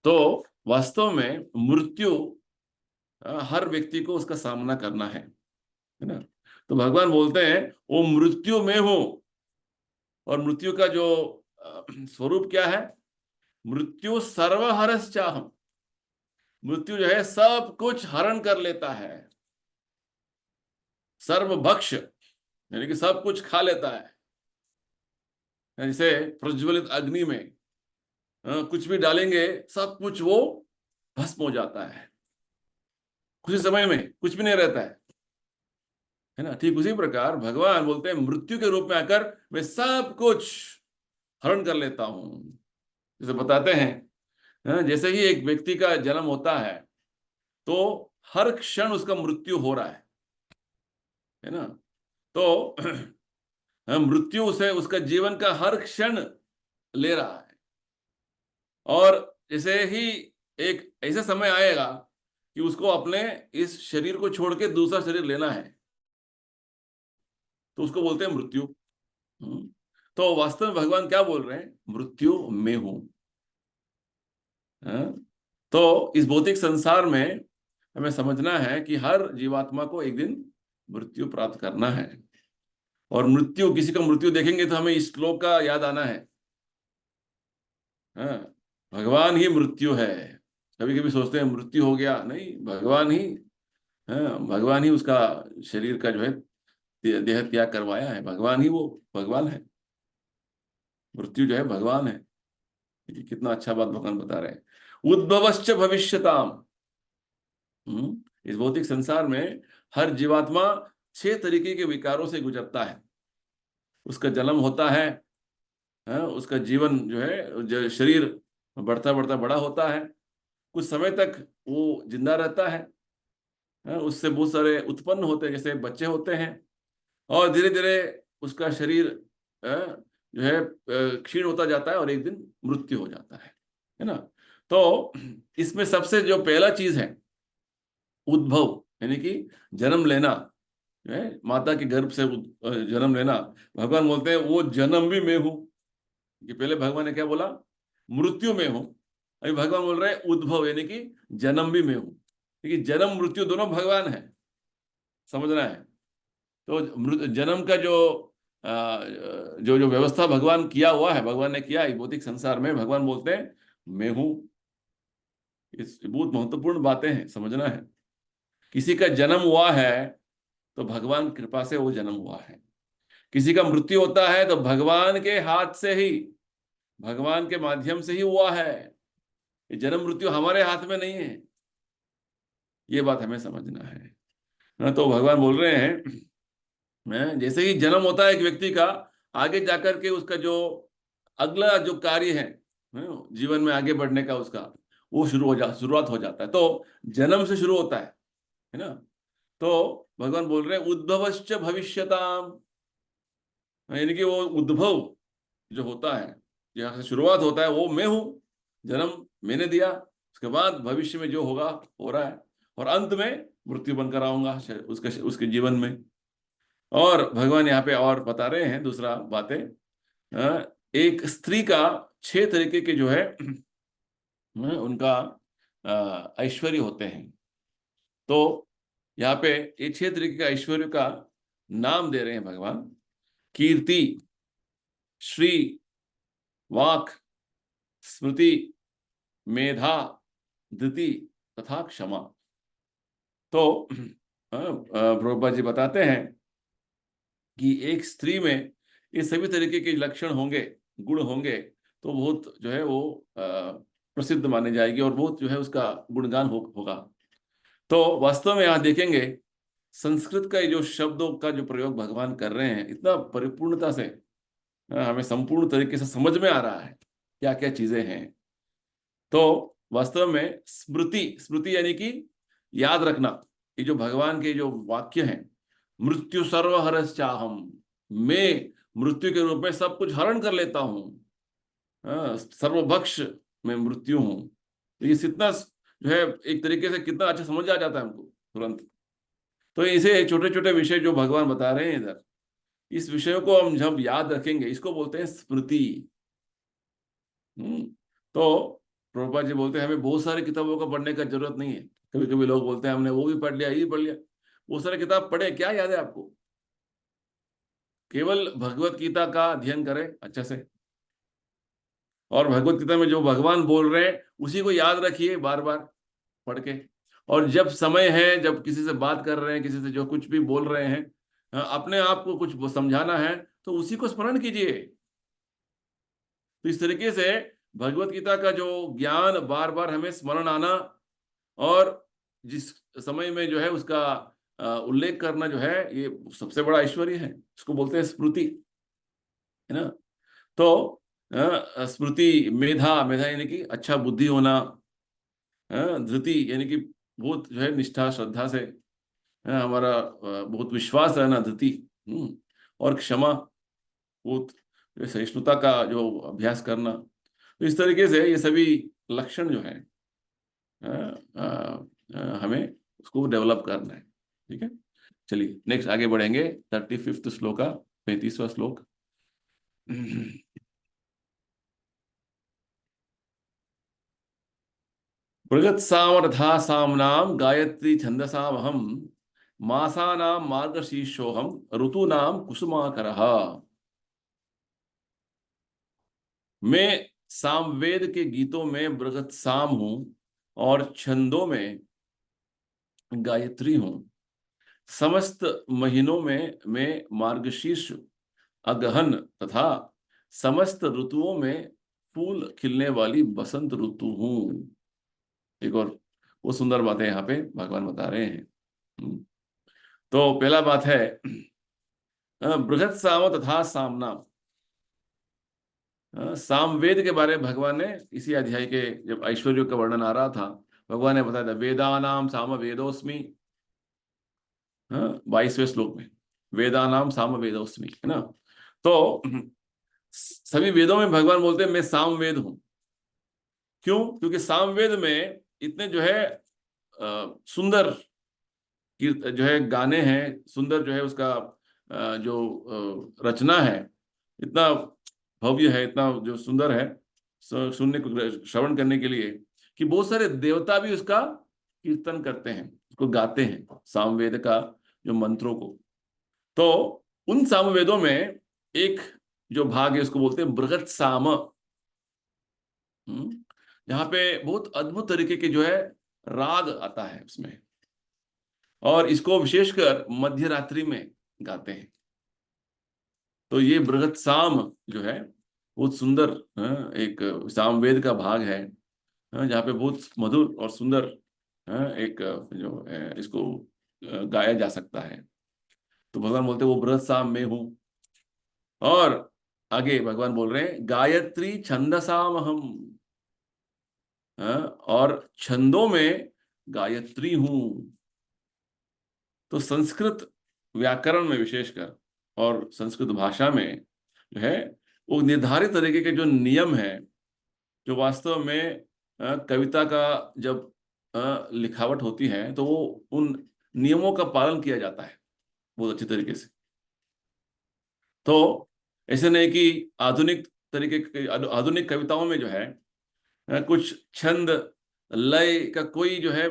तो वास्तव में मृत्यु हर व्यक्ति को उसका सामना करना है ना। तो भगवान बोलते हैं वो मृत्यु में हो, और मृत्यु का जो स्वरूप क्या है, मृत्यु सर्वहरस चाहम, मृत्यु जो है सब कुछ हरण कर लेता है। सर्वभक्ष यानी कि सब कुछ खा लेता है। जैसे प्रज्वलित अग्नि में कुछ भी डालेंगे सब कुछ वो भस्म हो जाता है, कुछ ही समय में कुछ भी नहीं रहता है ना। ठीक उसी प्रकार भगवान बोलते हैं मृत्यु के रूप में आकर मैं सब कुछ हरण कर लेता हूं। जैसे बताते हैं, जैसे ही एक व्यक्ति का जन्म होता है तो हर क्षण उसका मृत्यु हो रहा है ना। तो मृत्यु उसे उसका जीवन का हर क्षण ले रहा है, और जैसे ही एक ऐसा समय आएगा कि उसको अपने इस शरीर को छोड़ के दूसरा शरीर लेना है, तो उसको बोलते हैं मृत्यु। तो वास्तव में भगवान क्या बोल रहे हैं, मृत्यु में हूं। हाँ? तो इस भौतिक संसार में हमें समझना है कि हर जीवात्मा को एक दिन मृत्यु प्राप्त करना है, और मृत्यु, किसी का मृत्यु देखेंगे तो हमें इस श्लोक का याद आना है। हाँ, भगवान ही मृत्यु है। कभी कभी सोचते हैं मृत्यु हो गया, नहीं, भगवान ही, हाँ, भगवान ही उसका शरीर का जो है देह त्याग करवाया है, भगवान ही वो भगवान है। मृत्यु जो है भगवान है। ये कितना अच्छा बात भगवान बता रहे हैं। उद्भवश्च भविष्यताम। इस भौतिक संसार में हर जीवात्मा 6 तरीके के विकारों से गुजरता है। उसका जन्म होता है, उसका जीवन जो है, जो शरीर बढ़ता बढ़ता बड़ा होता है, कुछ समय तक वो जिंदा रहता है, उससे बहुत सारे उत्पन्न होते हैं, जैसे बच्चे होते हैं, और धीरे धीरे उसका शरीर जो है क्षीण होता जाता है और एक दिन मृत्यु हो जाता है ना। तो इसमें सबसे जो पहला चीज है उद्भव, यानी कि जन्म लेना, जो है माता के गर्भ से जन्म लेना, भगवान बोलते हैं वो जन्म भी मैं हूं। कि पहले भगवान ने क्या बोला, मृत्यु में हूं, अभी भगवान बोल रहे हैं उद्भव, यानी कि जन्म भी मैं हूं, क्योंकि जन्म मृत्यु दोनों भगवान है, समझना है। तो जन्म का जो जो जो व्यवस्था भगवान किया हुआ है, भगवान ने किया है भौतिक संसार में, भगवान बोलते हैं मैं हूं। इस बहुत महत्वपूर्ण बातें हैं, समझना है। किसी का जन्म हुआ है तो भगवान कृपा से वो जन्म हुआ है, किसी का मृत्यु होता है तो भगवान के हाथ से ही, भगवान के माध्यम से ही हुआ है। ये जन्म मृत्यु हमारे हाथ में नहीं है, ये बात हमें समझना है। तो भगवान बोल रहे हैं, जैसे ही जन्म होता है एक व्यक्ति का, आगे जाकर के उसका जो अगला जो कार्य है, जीवन में आगे बढ़ने का, उसका वो शुरुआत हो जाता है। तो जन्म से शुरू होता है ना। तो भगवान बोल रहे हैं उद्भवश्च भविष्यताम, यानी कि वो उद्भव जो होता है, जहाँ से शुरुआत होता है, वो मैं हूं। जन्म मैंने दिया, उसके बाद भविष्य में जो होगा हो रहा है, और अंत में मृत्यु बनकर आऊंगा उसके जीवन में। और भगवान यहाँ पे और बता रहे हैं दूसरा बातें, एक स्त्री का 6 तरीके के जो है उनका ऐश्वर्य होते हैं। तो यहाँ पे ये 6 तरीके का ऐश्वर्य का नाम दे रहे हैं भगवान। कीर्ति, श्री, वाक, स्मृति, मेधा, धृति तथा क्षमा। तो प्रभुपाद जी बताते हैं कि एक स्त्री में ये सभी तरीके के लक्षण होंगे, गुण होंगे, तो बहुत जो है वो प्रसिद्ध मानी जाएगी और बहुत जो है उसका गुणगान होगा। तो वास्तव में यहाँ देखेंगे संस्कृत का ये जो शब्दों का जो प्रयोग भगवान कर रहे हैं, इतना परिपूर्णता से हमें संपूर्ण तरीके से समझ में आ रहा है क्या क्या चीजें हैं। तो वास्तव में स्मृति, स्मृति यानी कि याद रखना, ये जो भगवान के जो वाक्य हैं, मृत्यु सर्वहरश्चाहम, मैं मृत्यु के रूप में सब कुछ हरण कर लेता हूं, सर्वभक्ष मैं मृत्यु हूं। तो ये कितना जो है एक तरीके से कितना अच्छा समझ आ जाता है हमको तुरंत। तो इसे छोटे छोटे विषय जो भगवान बता रहे हैं इधर, इस विषयों को हम जब याद रखेंगे, इसको बोलते हैं स्मृति। तो प्रभुपाद जी बोलते हैं हमें बहुत सारी किताबों का पढ़ने का जरूरत नहीं है। कभी कभी लोग बोलते हैं हमने वो भी पढ़ लिया, ये भी पढ़ लिया। वो सारे किताब पढ़े, क्या याद है आपको? केवल भगवत गीता का अध्ययन करें अच्छे से, और भगवत गीता में जो भगवान बोल रहे हैं उसी को याद रखिए बार बार पढ़ के। और जब समय है, जब किसी से बात कर रहे हैं, किसी से जो कुछ भी बोल रहे हैं, अपने आप को कुछ समझाना है, तो उसी को स्मरण कीजिए। तो इस तरीके से भगवत गीता का जो ज्ञान बार बार हमें स्मरण आना, और जिस समय में जो है उसका उल्लेख करना, जो है ये सबसे बड़ा ऐश्वर्य है। इसको बोलते हैं स्मृति, है ना। तो स्मृति, मेधा, मेधा यानी कि अच्छा बुद्धि होना, धृति यानी कि बहुत जो है निष्ठा श्रद्धा से हमारा बहुत विश्वास रहना, धृति। और क्षमा, बहुत सहिष्णुता का जो अभ्यास करना। तो इस तरीके से ये सभी लक्षण जो है हमें उसको डेवलप करना है। ठीक है, चलिए नेक्स्ट आगे बढ़ेंगे। 35वां श्लोक, 35वां श्लोक। बृहत् सामरथा सामनाम गायत्री छंदसामहम, मासानां मार्गशीर्षोऽहं ऋतूनां कुसुमाकरः। मैं सामवेद के गीतों में बृहत् साम हूं और छंदों में गायत्री हूं। समस्त महीनों में मैं मार्गशीर्ष, अगहन तथा समस्त ऋतुओं में फूल खिलने वाली बसंत ऋतु हूं। एक और वो सुंदर बातें यहाँ पे भगवान बता रहे हैं। तो पहला बात है बृहत् साम तथा सामना। सामवेद के बारे में भगवान ने इसी अध्याय के जब ऐश्वर्य का वर्णन आ रहा था, भगवान ने बताया था वेदानाम साम वेदोस्मि। 22वें श्लोक में वेदानाम साम वेदोस्मि, है ना। तो सभी वेदों में भगवान बोलते हैं मैं सामवेद हूं। क्यों? क्योंकि सामवेद में इतने जो है सुंदर जो है गाने हैं, सुंदर जो है उसका जो रचना है, इतना भव्य है, इतना जो सुंदर है सुनने को, श्रवण करने के लिए, कि बहुत सारे देवता भी उसका कीर्तन करते हैं, उसको गाते हैं, सामवेद का जो मंत्रों को। तो उन सामवेदों में एक जो भाग है उसको बोलते हैं बृहत् साम। यहाँ पे बहुत अद्भुत तरीके के जो है राग आता है उसमें, और इसको विशेषकर मध्य रात्रि में गाते हैं। तो ये बृहत् साम जो है बहुत सुंदर एक सामवेद का भाग है, जहाँ पे बहुत मधुर और सुंदर एक जो इसको गाया जा सकता है। तो भगवान बोलते हैं वो बृहत् साम में हूं। और आगे भगवान बोल रहे हैं गायत्री छंदसाम हम, और छंदों में गायत्री हूं। तो संस्कृत व्याकरण में विशेषकर और संस्कृत भाषा में जो है वो निर्धारित तरीके के जो नियम है, जो वास्तव में कविता का जब लिखावट होती है तो वो उन नियमों का पालन किया जाता है बहुत अच्छी तरीके से। तो ऐसे नहीं कि आधुनिक तरीके के आधुनिक कविताओं में जो है कुछ छंद लय का कोई जो है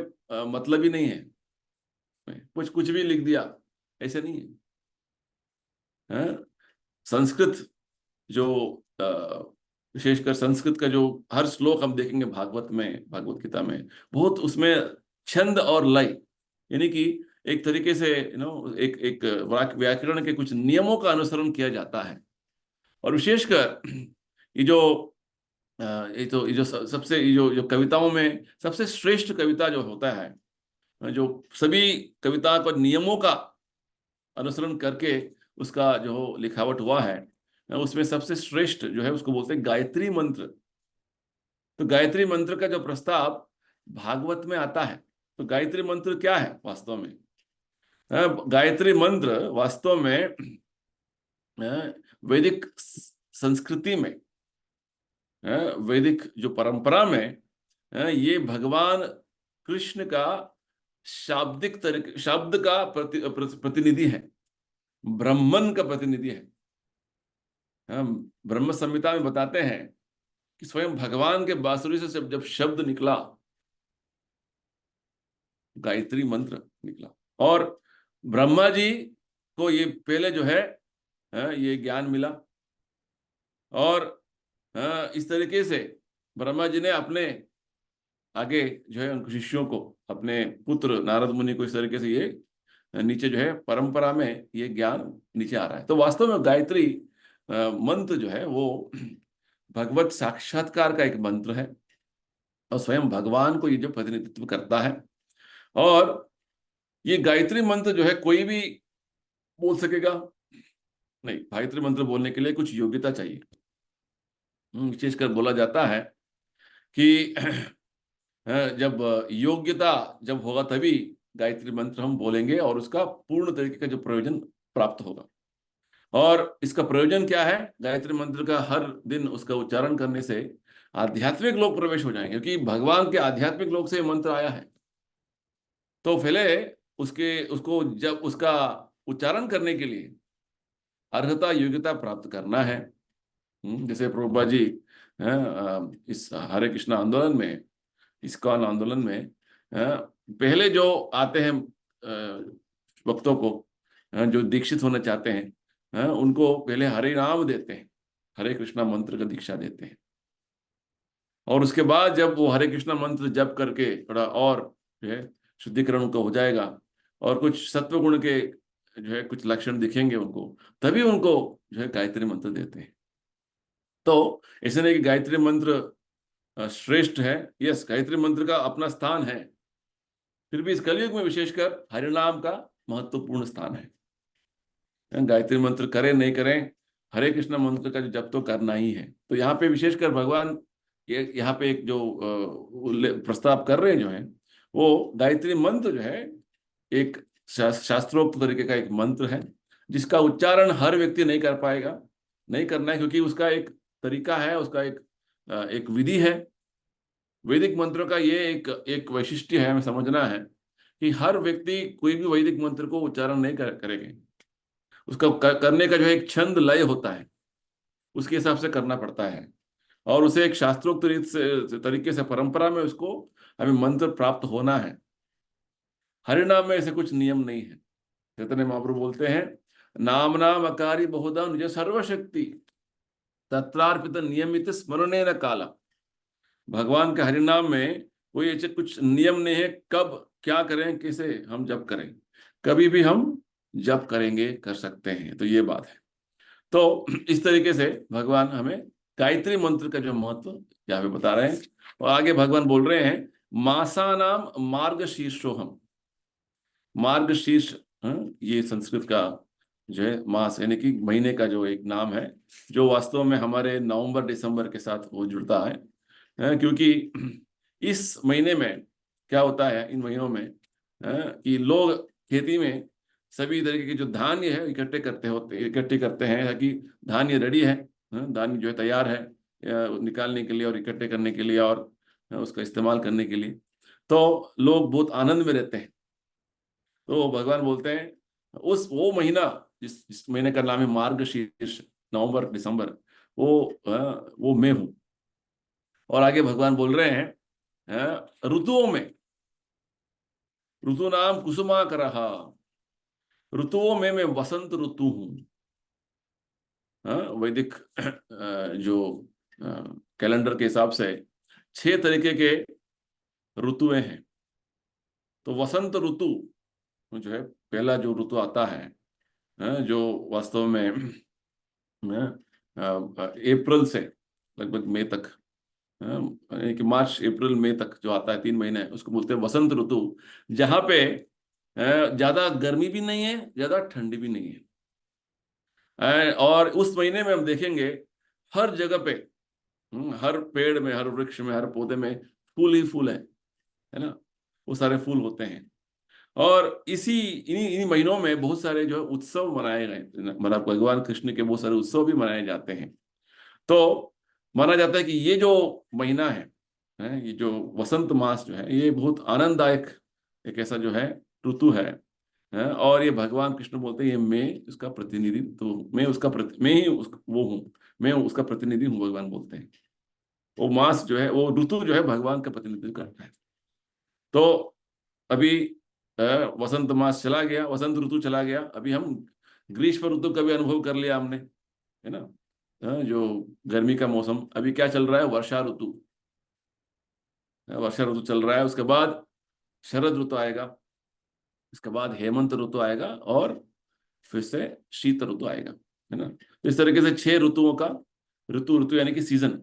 मतलब ही नहीं है, कुछ कुछ भी लिख दिया, ऐसे नहीं है। संस्कृत जो विशेषकर संस्कृत का जो हर श्लोक हम देखेंगे भागवत में, भागवत गीता में, बहुत उसमें छंद और लय, यानी कि एक तरीके से एक एक व्याकरण के कुछ नियमों का अनुसरण किया जाता है। और विशेषकर ये जो ये जो सबसे ये जो जो कविताओं में सबसे श्रेष्ठ कविता जो होता है, जो सभी कविता को नियमों का अनुसरण करके उसका जो लिखावट हुआ है, उसमें सबसे श्रेष्ठ जो है उसको बोलते हैं गायत्री मंत्र। तो गायत्री मंत्र का जो प्रस्ताव भागवत में आता है, तो गायत्री मंत्र क्या है वास्तव में? गायत्री मंत्र वास्तव में वैदिक संस्कृति में, वैदिक जो परंपरा में, ये भगवान कृष्ण का शाब्दिक तरीके, शब्द का प्रतिनिधि है, ब्रह्मन का प्रतिनिधि है। हम ब्रह्म संहिता में बताते हैं कि स्वयं भगवान के बांसुरी से जब शब्द निकला, गायत्री मंत्र निकला, और ब्रह्मा जी को ये पहले जो है ये ज्ञान मिला। और इस तरीके से ब्रह्मा जी ने अपने आगे जो है उनके शिष्यों को, अपने पुत्र नारद मुनि को इस तरीके से ये नीचे जो है परंपरा में ये ज्ञान नीचे आ रहा है। तो वास्तव में गायत्री मंत्र जो है वो भगवत साक्षात्कार का एक मंत्र है, और स्वयं भगवान को ये जो प्रतिनिधित्व करता है। और ये गायत्री मंत्र जो है कोई भी बोल सकेगा नहीं, गायत्री मंत्र बोलने के लिए कुछ योग्यता चाहिए। विशेषकर बोला जाता है कि जब योग्यता जब होगा तभी गायत्री मंत्र हम बोलेंगे और उसका पूर्ण तरीके का जो प्रयोजन प्राप्त होगा। और इसका प्रयोजन क्या है? गायत्री मंत्र का हर दिन उसका उच्चारण करने से आध्यात्मिक लोक प्रवेश हो जाएंगे, क्योंकि भगवान के आध्यात्मिक लोक से मंत्र आया है। तो पहले उसको जब उसका उच्चारण करने के लिए अर्हता योग्यता प्राप्त करना है। जैसे प्रभुपाद जी इस हरे कृष्ण आंदोलन में, इस्कॉन आंदोलन में पहले जो आते हैं भक्तों को, जो दीक्षित होना चाहते हैं, उनको पहले हरे नाम देते हैं, हरे कृष्णा मंत्र का दीक्षा देते हैं। और उसके बाद जब वो हरे कृष्णा मंत्र जप करके थोड़ा और जो है शुद्धिकरण उनका हो जाएगा, और कुछ सत्व गुण के जो है कुछ लक्षण दिखेंगे उनको, तभी उनको जो है गायत्री मंत्र देते हैं। तो ऐसे नहीं कि गायत्री मंत्र श्रेष्ठ है, यस, गायत्री मंत्र का अपना स्थान है, फिर भी इस कलयुग में विशेषकर हरिनाम का महत्वपूर्ण स्थान है। गायत्री मंत्र करें नहीं करें, हरे कृष्ण मंत्र का जो जप तो करना ही है। तो यहाँ पे विशेषकर भगवान यहाँ पे एक जो प्रस्ताव कर रहे हैं जो है, वो गायत्री मंत्र जो है एक शास्त्रोक्त तरीके का एक मंत्र है, जिसका उच्चारण हर व्यक्ति नहीं कर पाएगा, नहीं करना है, क्योंकि उसका एक तरीका है, उसका एक विधि है। वैदिक मंत्रों का ये एक वैशिष्ट्य है, हमें समझना है कि हर व्यक्ति कोई भी वैदिक मंत्र को उच्चारण नहीं करेंगे। उसका करने का जो एक छंद लय होता है, उसके हिसाब से करना पड़ता है, और उसे एक शास्त्रोक्त तरीके से परंपरा में उसको हमें मंत्र प्राप्त होना है। हरिनाम में ऐसे कुछ नियम नहीं है। चैतन्य महाप्रभु बोलते हैं, नाम नाम अकारी बहुधा निज सर्वशक्ति तत्रार्पित नियमित स्मरणे न काला। भगवान के हरिनाम में कोई ऐसे कुछ नियम नहीं है, कब क्या करें, कैसे हम जप करें, कभी भी हम जप करेंगे, कर सकते हैं। तो ये बात है। तो इस तरीके से भगवान हमें गायत्री मंत्र का जो महत्व यहाँ पे बता रहे हैं। और आगे भगवान बोल रहे हैं, मासा नाम मार्ग शीर्षोहम। मार्ग शीर्ष ये संस्कृत का जो है मास यानी कि महीने का जो एक नाम है, जो वास्तव में हमारे नवंबर दिसंबर के साथ वो जुड़ता है। क्योंकि इस महीने में क्या होता है, इन महीनों में कि लोग खेती में सभी तरीके के जो धान्य है इकट्ठे करते हैं, ताकि धान्य रेडी है, धान्य जो है तैयार है निकालने के लिए और इकट्ठे करने के लिए और उसका इस्तेमाल करने के लिए। तो लोग बहुत आनंद में रहते हैं। तो भगवान बोलते हैं उस वो महीना जिस महीने का नाम है मार्ग शीर्ष, नवंबर दिसंबर, वो मैं हूं। और आगे भगवान बोल रहे हैं, ऋतुओं में, ऋतु नाम कुसुमा करहा, ऋतुओं में मैं वसंत ऋतु हूं। वैदिक जो कैलेंडर के हिसाब से 6 तरीके के ऋतुएं हैं। तो वसंत ऋतु जो है पहला जो ऋतु आता है, जो वास्तव में अप्रैल से लगभग मई तक, यानी कि मार्च अप्रैल मई तक जो आता है, 3 महीने, उसको बोलते हैं वसंत ऋतु। जहाँ पे ज्यादा गर्मी भी नहीं है, ज्यादा ठंडी भी नहीं है। और उस महीने में हम देखेंगे हर जगह पे, हर पेड़ में, हर वृक्ष में, हर पौधे में फूल ही फूल है ना। वो सारे फूल होते हैं। और इसी इन्हीं इन्हीं महीनों में बहुत सारे जो है उत्सव मनाए गए, मतलब भगवान कृष्ण के बहुत सारे उत्सव भी मनाए जाते हैं। तो माना जाता है कि ये जो महीना है, ये जो वसंत मास जो है, ये बहुत आनंददायक एक ऐसा जो है ऋतु है। और ये भगवान कृष्ण बोलते हैं, ये मैं उसका प्रतिनिधित्व, मैं ही वो हूँ, मैं उसका प्रतिनिधि हूँ, भगवान बोलते हैं। वो मास जो है, वो ऋतु जो है, भगवान का प्रतिनिधित्व करता है। तो अभी अ, वसंत मास चला गया, वसंत ऋतु चला गया, अभी हम ग्रीष्म ऋतु का भी अनुभव कर लिया हमने, है ना। जो गर्मी का मौसम, अभी क्या चल रहा है, वर्षा ऋतु। वर्षा ऋतु चल रहा है, उसके बाद शरद ऋतु आएगा, इसके बाद हेमंत ऋतु आएगा, और फिर से शीत ऋतु आएगा, है ना। तो इस तरीके से 6 ऋतुओं का, ऋतु ऋतु यानी कि सीजन,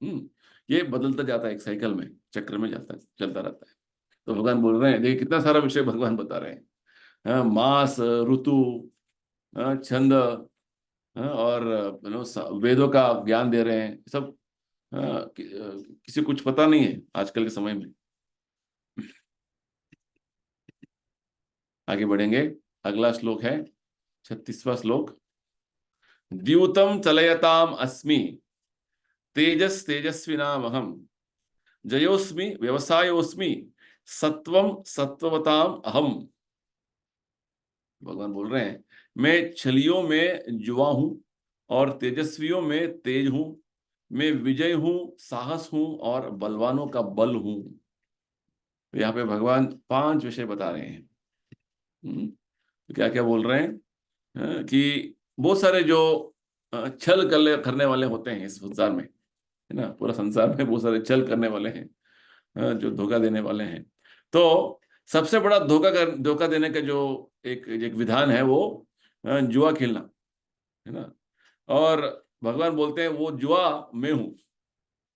हम्म ये बदलता जाता है, एक साइकिल में, चक्र में जाता है, चलता रहता है। तो भगवान बोल रहे हैं, देखिए कितना सारा विषय भगवान बता रहे हैं। मास, ऋतु, छंद, और वेदों का ज्ञान दे रहे हैं सब। किसी को कुछ पता नहीं है आजकल के समय में। आगे बढ़ेंगे। अगला श्लोक है 36वां श्लोक। द्यूतम चलयताम अस्मि, तेजस्विनामहम, जयोस्मि व्यवसायोस्मि, सत्वम सत्ववताम अहम। भगवान बोल रहे हैं, मैं छलियों में युवा हूं, और तेजस्वियों में तेज हूं, मैं विजय हूं, साहस हूं, और बलवानों का बल हूं। तो यहाँ पे भगवान 5 विषय बता रहे हैं। तो क्या क्या बोल रहे हैं, कि बहुत सारे जो छल करने वाले होते हैं इस संसार में, है ना, पूरा संसार में बहुत सारे छल करने वाले हैं, जो धोखा देने वाले हैं। तो सबसे बड़ा धोखा देने का जो एक एक विधान है, वो जुआ खेलना, है ना। और भगवान बोलते हैं, वो जुआ मैं हूं।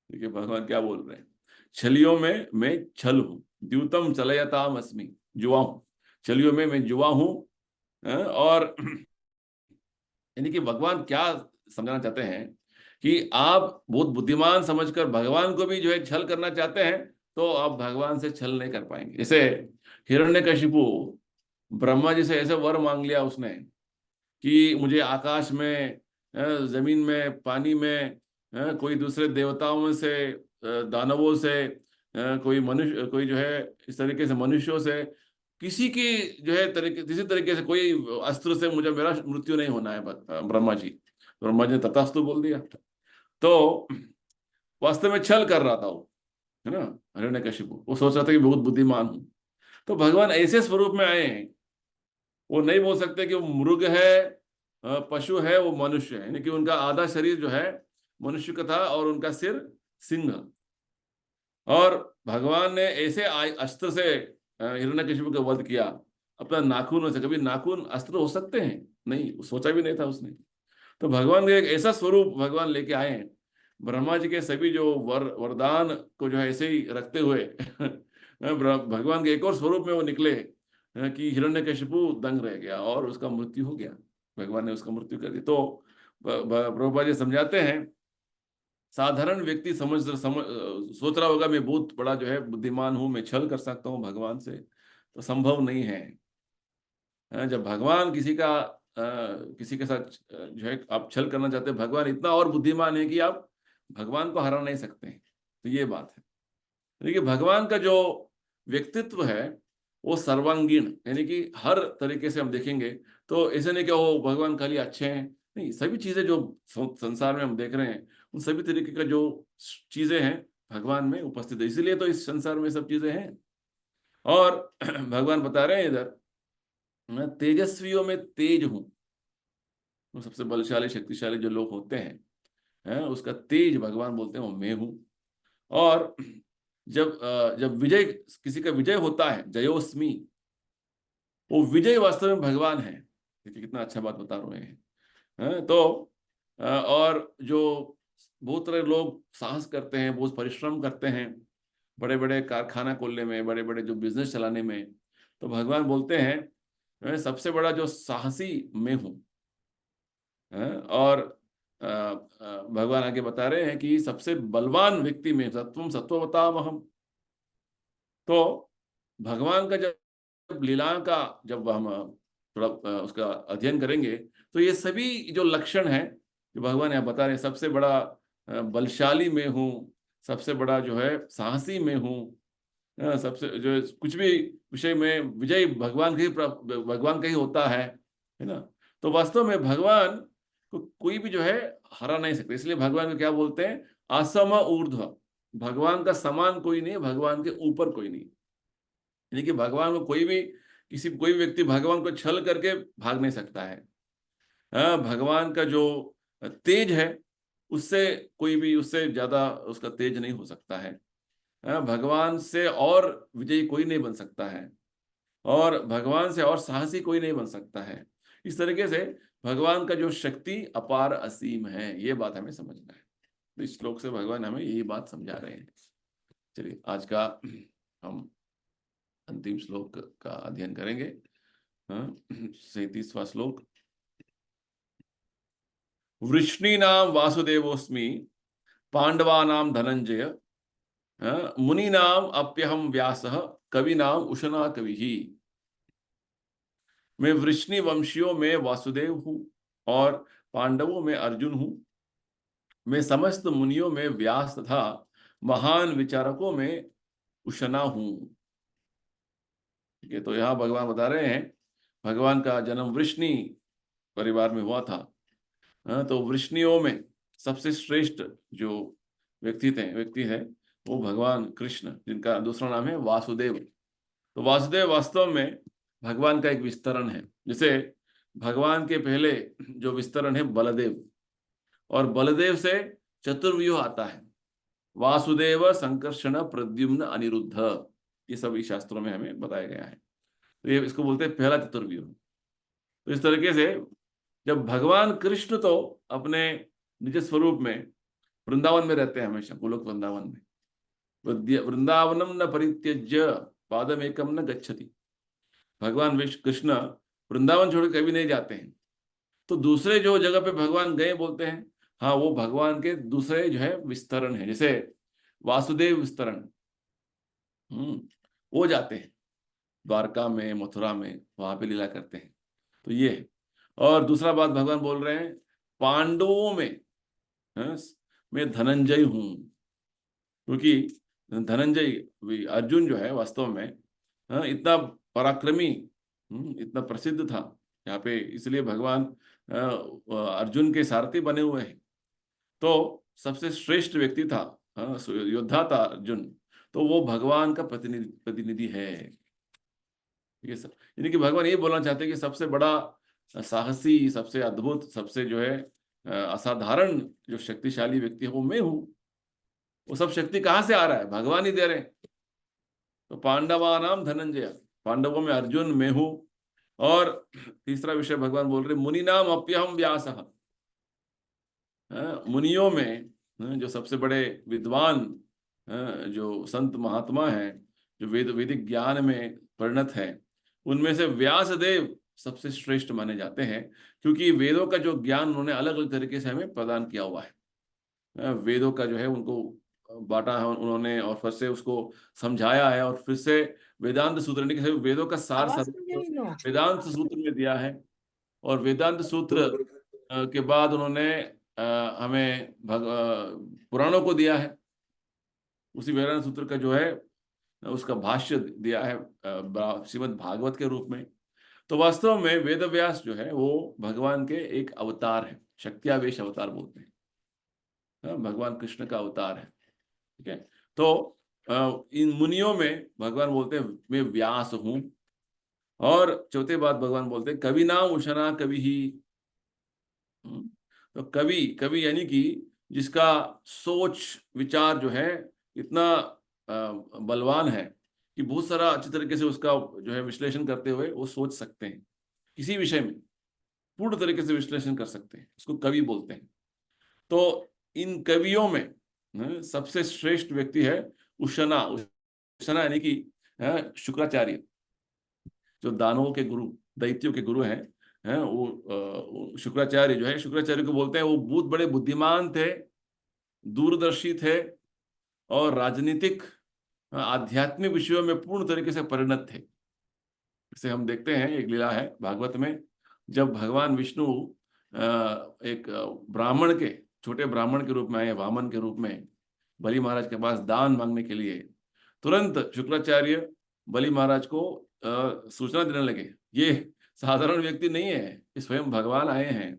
देखिए भगवान क्या बोल रहे हैं, छलियों में मैं छल हूं, द्यूतम चलयताम अस्मि, जुआ हूं, छलियों में मैं जुआ हूं। और यानी कि भगवान क्या समझाना चाहते हैं, कि आप बहुत बुद्धिमान समझकर भगवान को भी जो है छल करना चाहते हैं, तो आप भगवान से छल नहीं कर पाएंगे। जैसे हिरण्यकशिपु ब्रह्मा जी से ऐसे वर मांग लिया उसने, कि मुझे आकाश में, जमीन में, पानी में, कोई दूसरे देवताओं में से, दानवों से, कोई मनुष्य, कोई जो है इस तरीके से मनुष्यों से, किसी की जो है तरीके, किसी तरीके से कोई अस्त्र से मुझे, मेरा मृत्यु नहीं होना है, ब्रह्मा जी। तो ब्रह्मा जी ने तथास्तु बोल दिया। तो वास्तव में छल कर रहा था वो, है ना। हिरण्यकशिपु वो सोच रहा था कि बहुत बुद्धिमान हूं। तो भगवान ऐसे स्वरूप में आए हैं, वो नहीं बोल सकते कि वो मृग है, पशु है, वो मनुष्य है, यानी कि उनका आधा शरीर जो है मनुष्य का था, और उनका सिर सिंह। और भगवान ने ऐसे अस्त्र से हिरण्यकशिपु का वध किया, अपना नाखून से। कभी नाखून अस्त्र हो सकते हैं? नहीं, वो सोचा भी नहीं था उसने। तो भगवान के एक ऐसा स्वरूप भगवान लेके आए हैं, ब्रह्मा जी के सभी जो वरदान को जो है ऐसे ही रखते हुए भगवान के एक और स्वरूप में वो निकले, कि हिरण्यकशिपु दंग रह गया और उसका मृत्यु हो गया। भगवान ने उसका मृत्यु कर दिया। तो प्रभुपाद जी समझाते हैं, साधारण व्यक्ति सोच रहा होगा, मैं बहुत बड़ा जो है बुद्धिमान हूं, मैं छल कर सकता हूं भगवान से, तो संभव नहीं है। जब भगवान किसी के साथ जो है आप छल करना चाहते हैं, भगवान इतना और बुद्धिमान है कि आप भगवान को हरा नहीं सकते हैं। तो ये बात है। देखिए भगवान का जो व्यक्तित्व है, वो सर्वांगीण, यानी कि हर तरीके से हम देखेंगे, तो ऐसे नहीं कि वो भगवान खाली अच्छे हैं, नहीं, सभी चीजें जो संसार में हम देख रहे हैं, उन सभी तरीके का जो चीजें हैं भगवान में उपस्थित है, इसीलिए तो इस संसार में सब चीजें हैं। और भगवान बता रहे हैं इधर, मैं तेजस्वियों में तेज हूं। वो सबसे बलशाली शक्तिशाली जो लोग होते हैं, उसका तेज भगवान बोलते हैं वो मैं हूं। और जब विजय, किसी का विजय होता है, जयोस्मी, वो विजय वास्तव में भगवान है। देखिए कितना अच्छा बात बता रहे हैं। तो और जो बहुत सारे लोग साहस करते हैं, बहुत परिश्रम करते हैं बड़े बड़े कारखाना खोलने में, बड़े बड़े जो बिजनेस चलाने में, तो भगवान बोलते हैं सबसे बड़ा जो साहसी मैं हूँ। और भगवान आगे बता रहे हैं कि सबसे बलवान व्यक्ति में सत्वम सत्ववतामहम। तो भगवान का जब लीला का जब हम थोड़ा उसका अध्ययन करेंगे, तो ये सभी जो लक्षण हैं जो भगवान यहाँ बता रहे हैं, सबसे बड़ा बलशाली मैं हूँ, सबसे बड़ा जो है साहसी मैं हूँ, सबसे जो कुछ भी विषय में विजय भगवान का ही होता है ना। तो वास्तव में भगवान को कोई भी जो है हरा नहीं सकता। इसलिए भगवान को क्या बोलते हैं? असम ऊर्ध्व। भगवान का समान कोई नहीं, भगवान के ऊपर कोई नहीं। यानी कि भगवान को कोई भी व्यक्ति भगवान को छल करके भाग नहीं सकता है। भगवान का जो तेज है, उससे कोई भी उससे ज्यादा उसका तेज नहीं हो सकता है। भगवान से और विजयी कोई नहीं बन सकता है, और भगवान से और साहसी कोई नहीं बन सकता है। इस तरीके से भगवान का जो शक्ति अपार असीम है, ये बात हमें समझना है। तो इस श्लोक से भगवान हमें यही बात समझा रहे हैं। चलिए आज का हम अंतिम श्लोक का अध्ययन करेंगे। 37वां श्लोक। वृष्णीनाम वासुदेवोस्मि, पांडवानाम धनंजय, मुनीनाम अप्यहम व्यासः, कविनाम उशना कविः। मैं वृष्णि वंशियों में वासुदेव हूँ और पांडवों में अर्जुन हूँ। मैं समस्त मुनियों में व्यास तथा महान विचारकों में उशना हूँ। ठीक है, तो यहाँ भगवान बता रहे हैं भगवान का जन्म वृष्णि परिवार में हुआ था। तो वृष्णियों में सबसे श्रेष्ठ जो व्यक्ति है वो भगवान कृष्ण, जिनका दूसरा नाम है वासुदेव। तो वासुदेव वास्तव में भगवान का एक विस्तरण है। जैसे भगवान के पहले जो विस्तरण है बलदेव, और बलदेव से चतुर्व्यूह आता है, वासुदेव संकर्षण प्रद्युम्न अनिरुद्ध। ये सभी शास्त्रों में हमें बताया गया है। तो ये इसको बोलते हैं पहला चतुर्व्यूह। तो इस तरीके से जब भगवान कृष्ण तो अपने निज स्वरूप में वृंदावन में रहते हैं, हमेशा गोलोक वृंदावन में, वृंदावनम न परित्यज्य पादम एकम न गच्छति। भगवान विष्णु कृष्ण वृंदावन छोड़ कभी नहीं जाते हैं। तो दूसरे जो जगह पे भगवान गए बोलते हैं, हाँ वो भगवान के दूसरे जो है विस्तरण है। जैसे वासुदेव विस्तरण, वो जाते हैं द्वारका में, मथुरा में, वहां पे लीला करते हैं। तो ये है। और दूसरा बात भगवान बोल रहे हैं, पांडवों में मैं धनंजय हूं, क्योंकि धनंजय अर्जुन जो है वास्तव में इतना पराक्रमी, इतना प्रसिद्ध था यहाँ पे, इसलिए भगवान अर्जुन के सारथी बने हुए हैं। तो सबसे श्रेष्ठ व्यक्ति था, योद्धा था अर्जुन। तो वो भगवान का प्रतिनिधि है। ये सब यानी कि भगवान ये बोलना चाहते हैं कि सबसे बड़ा साहसी, सबसे अद्भुत, सबसे जो है असाधारण जो शक्तिशाली व्यक्ति है वो मैं हूं। वो सब शक्ति कहाँ से आ रहा है? भगवान ही दे रहे हैं। तो पांडवानाम धनंजय, पांडवों में अर्जुन मैं हूं। और तीसरा विषय भगवान बोल रहे मुनि नाम अप्यहम व्यासः। मुनियों में जो सबसे बड़े विद्वान जो संत महात्मा हैं, जो वैदिक ज्ञान में परिणत है, उनमें से व्यास देव सबसे श्रेष्ठ माने जाते हैं, क्योंकि वेदों का जो ज्ञान उन्होंने अलग अलग तरीके से हमें प्रदान किया हुआ है। वेदों का जो है उनको बांटा है उन्होंने, और फिर से उसको समझाया है, और फिर से वेदांत सूत्र यानी कि वेदों का सार वेदांत सूत्र में दिया है। और वेदांत सूत्र के बाद उन्होंने हमें पुराणों को दिया है। उसी वेदांत सूत्र का जो है उसका भाष्य दिया है श्रीमद् भागवत के रूप में। तो वास्तव में वेद व्यास जो है वो भगवान के एक अवतार है, शक्त्यावेश अवतार बोलते हैं। भगवान कृष्ण का अवतार है। ठीक है। तो इन मुनियों में भगवान बोलते हैं मैं व्यास हूं। और चौथे बात भगवान बोलते हैं कवि नाम उशना कवि ही। तो कवि, कवि यानी कि जिसका सोच विचार जो है इतना बलवान है कि बहुत सारा अच्छी तरीके से उसका जो है विश्लेषण करते हुए वो सोच सकते हैं, किसी विषय में पूर्ण तरीके से विश्लेषण कर सकते हैं, उसको कवि बोलते हैं। तो इन कवियों में सबसे श्रेष्ठ व्यक्ति है उशना। उशना यानी कि शुक्राचार्य, जो दानवों के गुरु, दैत्यों के गुरु हैं वो शुक्राचार्य जो है, शुक्राचार्य को बोलते हैं। वो बहुत बड़े बुद्धिमान थे, दूरदर्शी थे, और राजनीतिक आध्यात्मिक विषयों में पूर्ण तरीके से परिणत थे। इसे हम देखते हैं, एक लीला है भागवत में, जब भगवान विष्णु एक ब्राह्मण के, छोटे ब्राह्मण के रूप में आए, वामन के रूप में बलि महाराज के पास दान मांगने के लिए, तुरंत शुक्राचार्य बलि महाराज को सूचना देने लगे, ये साधारण व्यक्ति नहीं है, ये स्वयं भगवान आए हैं।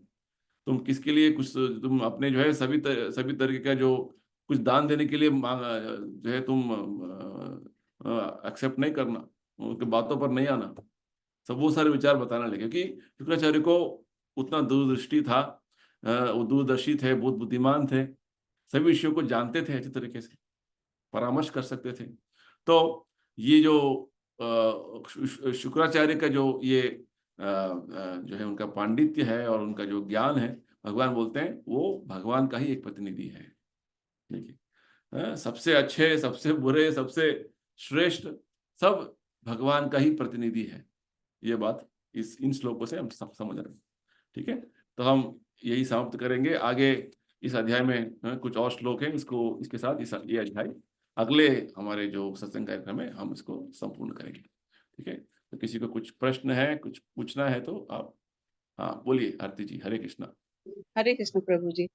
तुम किसके लिए कुछ, तुम अपने जो है सभी तरीके का जो कुछ दान देने के लिए जो है तुम एक्सेप्ट नहीं करना, उनके बातों पर नहीं आना। सब वो सारे विचार बताने लगे, क्योंकि शुक्राचार्य को उतना दूरदृष्टि था, वो दूरदर्शी थे, बहुत बुद्धिमान थे, सभी विषयों को जानते थे, अच्छे तरीके से परामर्श कर सकते थे। तो ये जो शुक्राचार्य का जो ये जो है उनका पांडित्य है और उनका जो ज्ञान है, भगवान बोलते हैं वो भगवान का ही एक प्रतिनिधि है। देखिए, सबसे अच्छे, सबसे बुरे, सबसे श्रेष्ठ, सब भगवान का ही प्रतिनिधि है। ये बात इस इन श्लोकों से हम सब समझ रहे हैं। ठीक है, तो हम यही समाप्त करेंगे। आगे इस अध्याय में कुछ और श्लोक हैं, इसको इसके साथ ये अध्याय अगले हमारे जो सत्संग कार्यक्रम है हम इसको संपूर्ण करेंगे। ठीक है, तो किसी को कुछ प्रश्न है, कुछ पूछना है तो आप, हाँ बोलिए आरती जी। हरे कृष्णा। हरे कृष्ण प्रभु जी।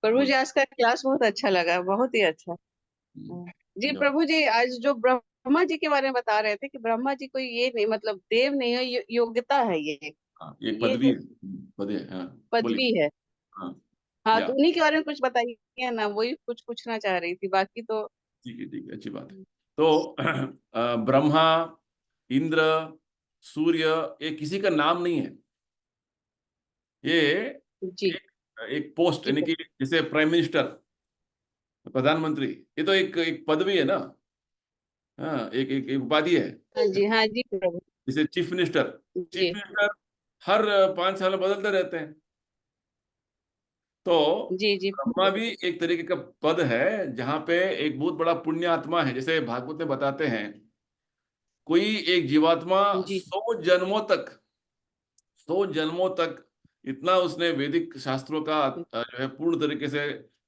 प्रभु जी, बोलिए। आज का क्लास बहुत अच्छा लगा, बहुत ही अच्छा। जी जो प्रभु जी, आज जो ब्रह्मा जी के बारे में बता रहे थे कि ब्रह्मा जी कोई ये नहीं, मतलब देव नहीं है, योग्यता है हाँ, ये ये पदवी जो है, पद है, हाँ बोलिए। पदवी है। हाँ, हाँ, या तो उन्हीं के बारे में कुछ बताइए ना, वही कुछ पूछना चाह रही थी, बाकी तो। ठीक है, अच्छी बात है। तो ब्रह्मा, इंद्र, सूर्य, ये किसी का नाम नहीं है। ये जी एक एक पोस्ट, जी यानी कि जैसे प्राइम मिनिस्टर, प्रधानमंत्री, ये तो एक एक पदवी है ना। हाँ, एक उपाधि है। हाँ जी, हाँ जी प्रभु जैसे चीफ मिनिस्टर, चीफ जी। मिनिस्टर हर 5 साल में बदलते रहते हैं। तो जी जी ब्रह्मा भी एक तरीके का पद है, जहां पे एक बहुत बड़ा पुण्य आत्मा है। जैसे भागवत में बताते हैं, कोई एक जीवात्मा जी 100 जन्मों तक इतना उसने वैदिक शास्त्रों का जो है पूर्ण तरीके से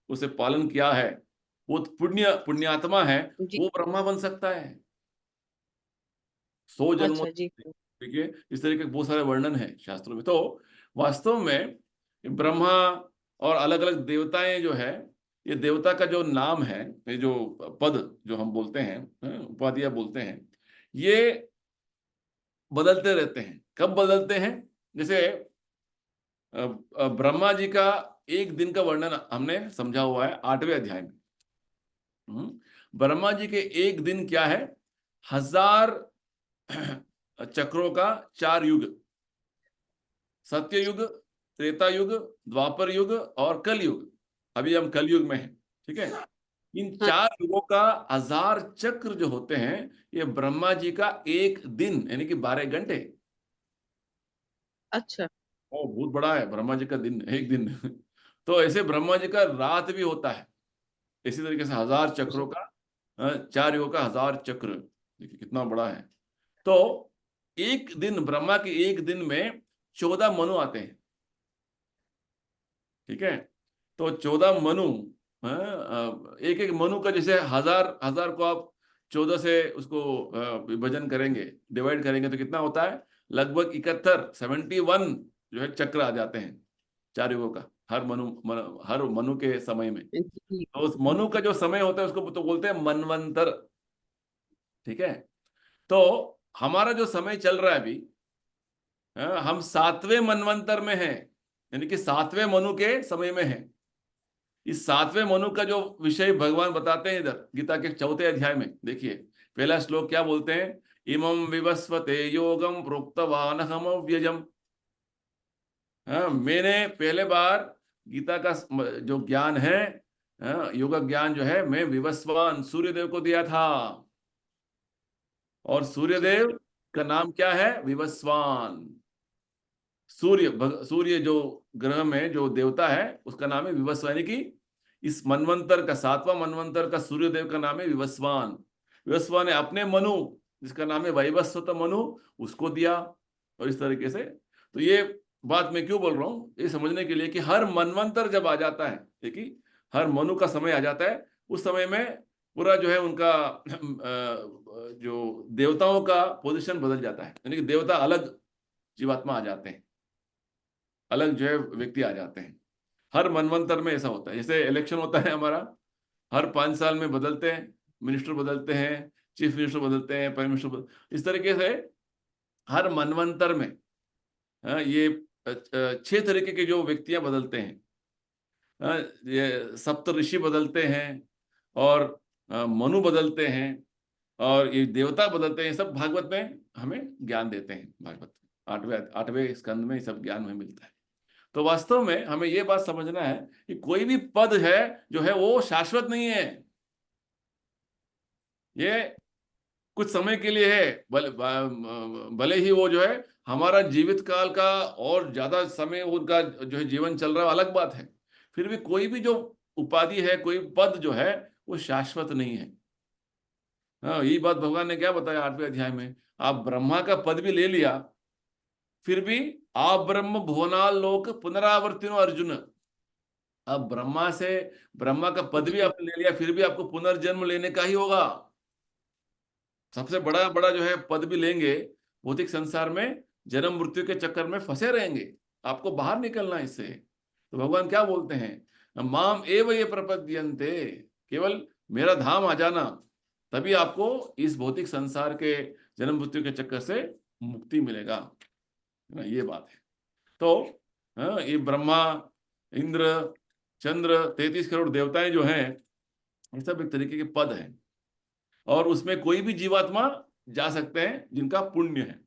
उसे पालन किया है, वो पुण्यात्मा है, जी। वो ब्रह्मा बन सकता है 100 जन्मों अच्छा जी। तक। ठीक है, इस तरह के बहुत सारे वर्णन है शास्त्रों में। तो वास्तव में ब्रह्मा और अलग अलग देवताएं जो है, ये देवता का जो नाम है, ये जो पद जो हम बोलते हैं, उपाधियां बोलते हैं, ये बदलते रहते हैं। कब बदलते हैं? जैसे ब्रह्मा जी का एक दिन का वर्णन हमने समझा हुआ है 8वें अध्याय में। ब्रह्मा जी के एक दिन क्या है? 1000 चक्रों का 4 युग, सत्य युग, त्रेता युग, द्वापर युग और कल युग। अभी हम कल युग में हैं। ठीक है, इन हाँ। 4 युगों का 1000 चक्र जो होते हैं, ये ब्रह्मा जी का एक दिन, यानी कि 12 घंटे। अच्छा ओ, बहुत बड़ा है ब्रह्मा जी का दिन, एक दिन। तो ऐसे ब्रह्मा जी का रात भी होता है। इसी तरीके से 1000 चक्रों का 4 युगों का 1000 चक्र, देखिए कितना बड़ा है। तो एक दिन, ब्रह्मा के एक दिन में 14 मनु आते हैं। ठीक है, तो 14 मनु, एक एक मनु का जैसे 1000 को आप 14 से उसको विभाजन करेंगे, डिवाइड करेंगे, तो कितना होता है? लगभग 71 जो है चक्र आ जाते हैं 4 युगों का, हर मनु के समय में। जी। तो उस मनु का जो समय होता है उसको तो बोलते हैं मनवंतर। ठीक है, तो हमारा जो समय चल रहा है अभी, हम 7वें मनवंतर में हैं, यानी कि 7वें मनु के समय में हैं। इस 7वें मनु का जो विषय भगवान बताते हैं इधर गीता के 4थे अध्याय में, देखिए पहला श्लोक क्या बोलते हैं? इमं विवस्वते योगम प्रोक्तवान हम अव्यजम। मैंने पहले बार गीता का जो ज्ञान है, योग ज्ञान जो है, मैं विवस्वान सूर्यदेव को दिया था। और सूर्यदेव का नाम क्या है? विवस्वान। सूर्य जो ग्रह में जो देवता है उसका नाम है विवस्वान, यानी कि इस मनवंतर का, 7वां मनवंतर का सूर्यदेव का नाम है विवस्वान। विवस्वान ने अपने मनु, जिसका नाम है वैवस्वत मनु, उसको दिया। और इस तरीके से, तो ये बात मैं क्यों बोल रहा हूँ, ये समझने के लिए कि हर मनवंतर जब आ जाता है, देखिए हर मनु का समय आ जाता है, उस समय में पूरा जो है उनका जो देवताओं का पोजीशन बदल जाता है, यानी कि देवता अलग जीवात्मा आ जाते हैं, अलग जो है व्यक्ति आ जाते हैं। हर मनवंतर में ऐसा होता है। जैसे इलेक्शन होता है हमारा, हर 5 साल में बदलते हैं, मिनिस्टर बदलते हैं, चीफ मिनिस्टर बदलते हैं, प्राइम मिनिस्टर इस तरीके से हर मनवंतर में ये 6 तरीके के जो व्यक्तियां बदलते हैं। ये सप्त ऋषि बदलते हैं, और मनु बदलते हैं, और ये देवता बदलते हैं। सब भागवत में हमें ज्ञान देते हैं। भागवत 8वें स्कंद में ये सब ज्ञान हमें मिलता है। तो वास्तव में हमें ये बात समझना है कि कोई भी पद है जो है वो शाश्वत नहीं है। ये कुछ समय के लिए है, भले ही वो जो है हमारा जीवित काल का और ज्यादा समय उनका जो है जीवन चल रहा है, अलग बात है। फिर भी कोई भी जो उपाधि है, कोई पद जो है वो शाश्वत नहीं है। हाँ, यही बात भगवान ने क्या बताया 8वें अध्याय में, आप ब्रह्मा का पद भी ले लिया, फिर भी आप ब्रह्म भुवनाल लोक पुनरावर्तिनो अर्जुन। अब ब्रह्मा का पद भी जी आपने ले लिया, फिर भी आपको पुनर्जन्म लेने का ही होगा। सबसे बड़ा बड़ा जो है पद भी लेंगे, भौतिक संसार में जन्म मृत्यु के चक्कर में फंसे रहेंगे, आपको बाहर निकलना है इससे। तो भगवान क्या बोलते हैं, माम एव ये प्रपद्यन्ते, केवल मेरा धाम आ जाना, तभी आपको इस भौतिक संसार के जन्म मृत्यु के चक्कर से मुक्ति मिलेगा, है ना, ये बात है। तो ये ब्रह्मा, इंद्र, चंद्र, 33 करोड़ देवताएं जो हैं, ये सब एक तरीके के पद हैं, और उसमें कोई भी जीवात्मा जा सकते हैं जिनका पुण्य है।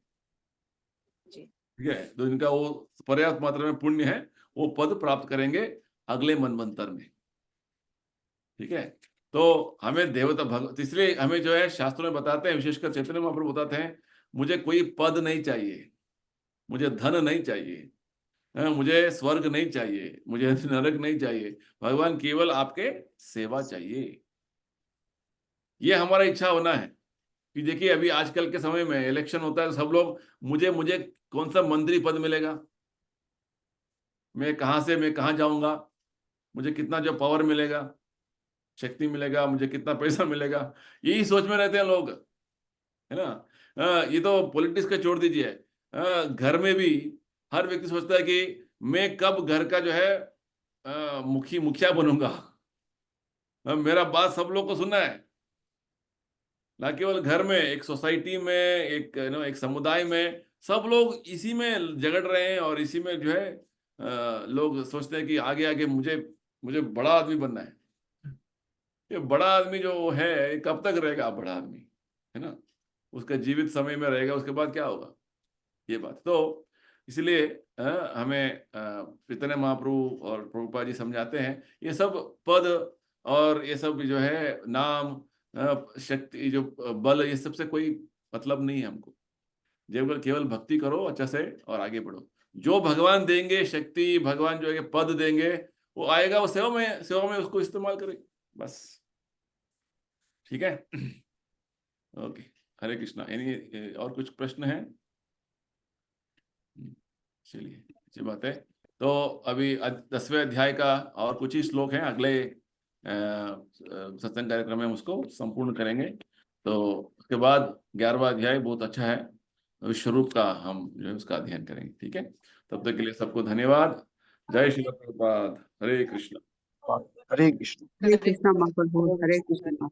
जी ठीक है, तो जिनका वो पर्याप्त मात्रा में पुण्य है, वो पद प्राप्त करेंगे अगले मनवंतर में। ठीक है, तो हमें देवता भगवत, इसलिए हमें जो है शास्त्रों में बताते हैं, विशेषकर चैतन्य महाप्रभु बताते हैं, मुझे कोई पद नहीं चाहिए, मुझे धन नहीं चाहिए, मुझे स्वर्ग नहीं चाहिए, मुझे नरक नहीं चाहिए, भगवान केवल आपके सेवा चाहिए। ये हमारा इच्छा होना है। कि देखिए अभी आजकल के समय में इलेक्शन होता है तो सब लोग, मुझे मुझे कौन सा मंत्री पद मिलेगा, मैं कहाँ जाऊंगा, मुझे कितना जो पावर मिलेगा, शक्ति मिलेगा, मुझे कितना पैसा मिलेगा, यही सोच में रहते हैं लोग, है ना। ये तो पॉलिटिक्स का छोड़ दीजिए, घर में भी हर व्यक्ति सोचता है कि मैं कब घर का जो है मुखिया बनूंगा। मेरा बात सब लोग को सुनना है, ना केवल घर में, एक सोसाइटी में, एक एक समुदाय में, सब लोग इसी में झगड़ रहे हैं, और इसी में जो है लोग सोचते हैं कि आगे आगे मुझे मुझे बड़ा आदमी बनना है। ये बड़ा आदमी जो है ये कब तक रहेगा? बड़ा आदमी, है ना, उसका जीवित समय में रहेगा, उसके बाद क्या होगा, ये बात। तो इसलिए हमें चैतन्य महाप्रभु और प्रभुपाद जी समझाते हैं, ये सब पद और ये सब जो है नाम, शक्ति, जो बल, ये सबसे कोई मतलब नहीं है हमको। केवल केवल भक्ति करो अच्छा से और आगे बढ़ो। जो भगवान देंगे शक्ति, भगवान जो है पद देंगे, वो आएगा, वो सेवा में उसको इस्तेमाल करें, बस। ठीक है। ओके, हरे कृष्णा। यानी और कुछ प्रश्न है? चलिए, अच्छी बात है। तो अभी 10वें अध्याय का और कुछ ही श्लोक हैं, अगले सत्संग कार्यक्रम में उसको संपूर्ण करेंगे। तो उसके बाद 11वां अध्याय बहुत अच्छा है, विश्वरूप का हम जो है उसका अध्ययन करेंगे। ठीक है, तब तक के लिए सबको धन्यवाद। जय श्री प्रभुपाद, हरे कृष्ण। हरे कृष्ण। हरे कृष्णा महाप्रभु, हरे कृष्णा।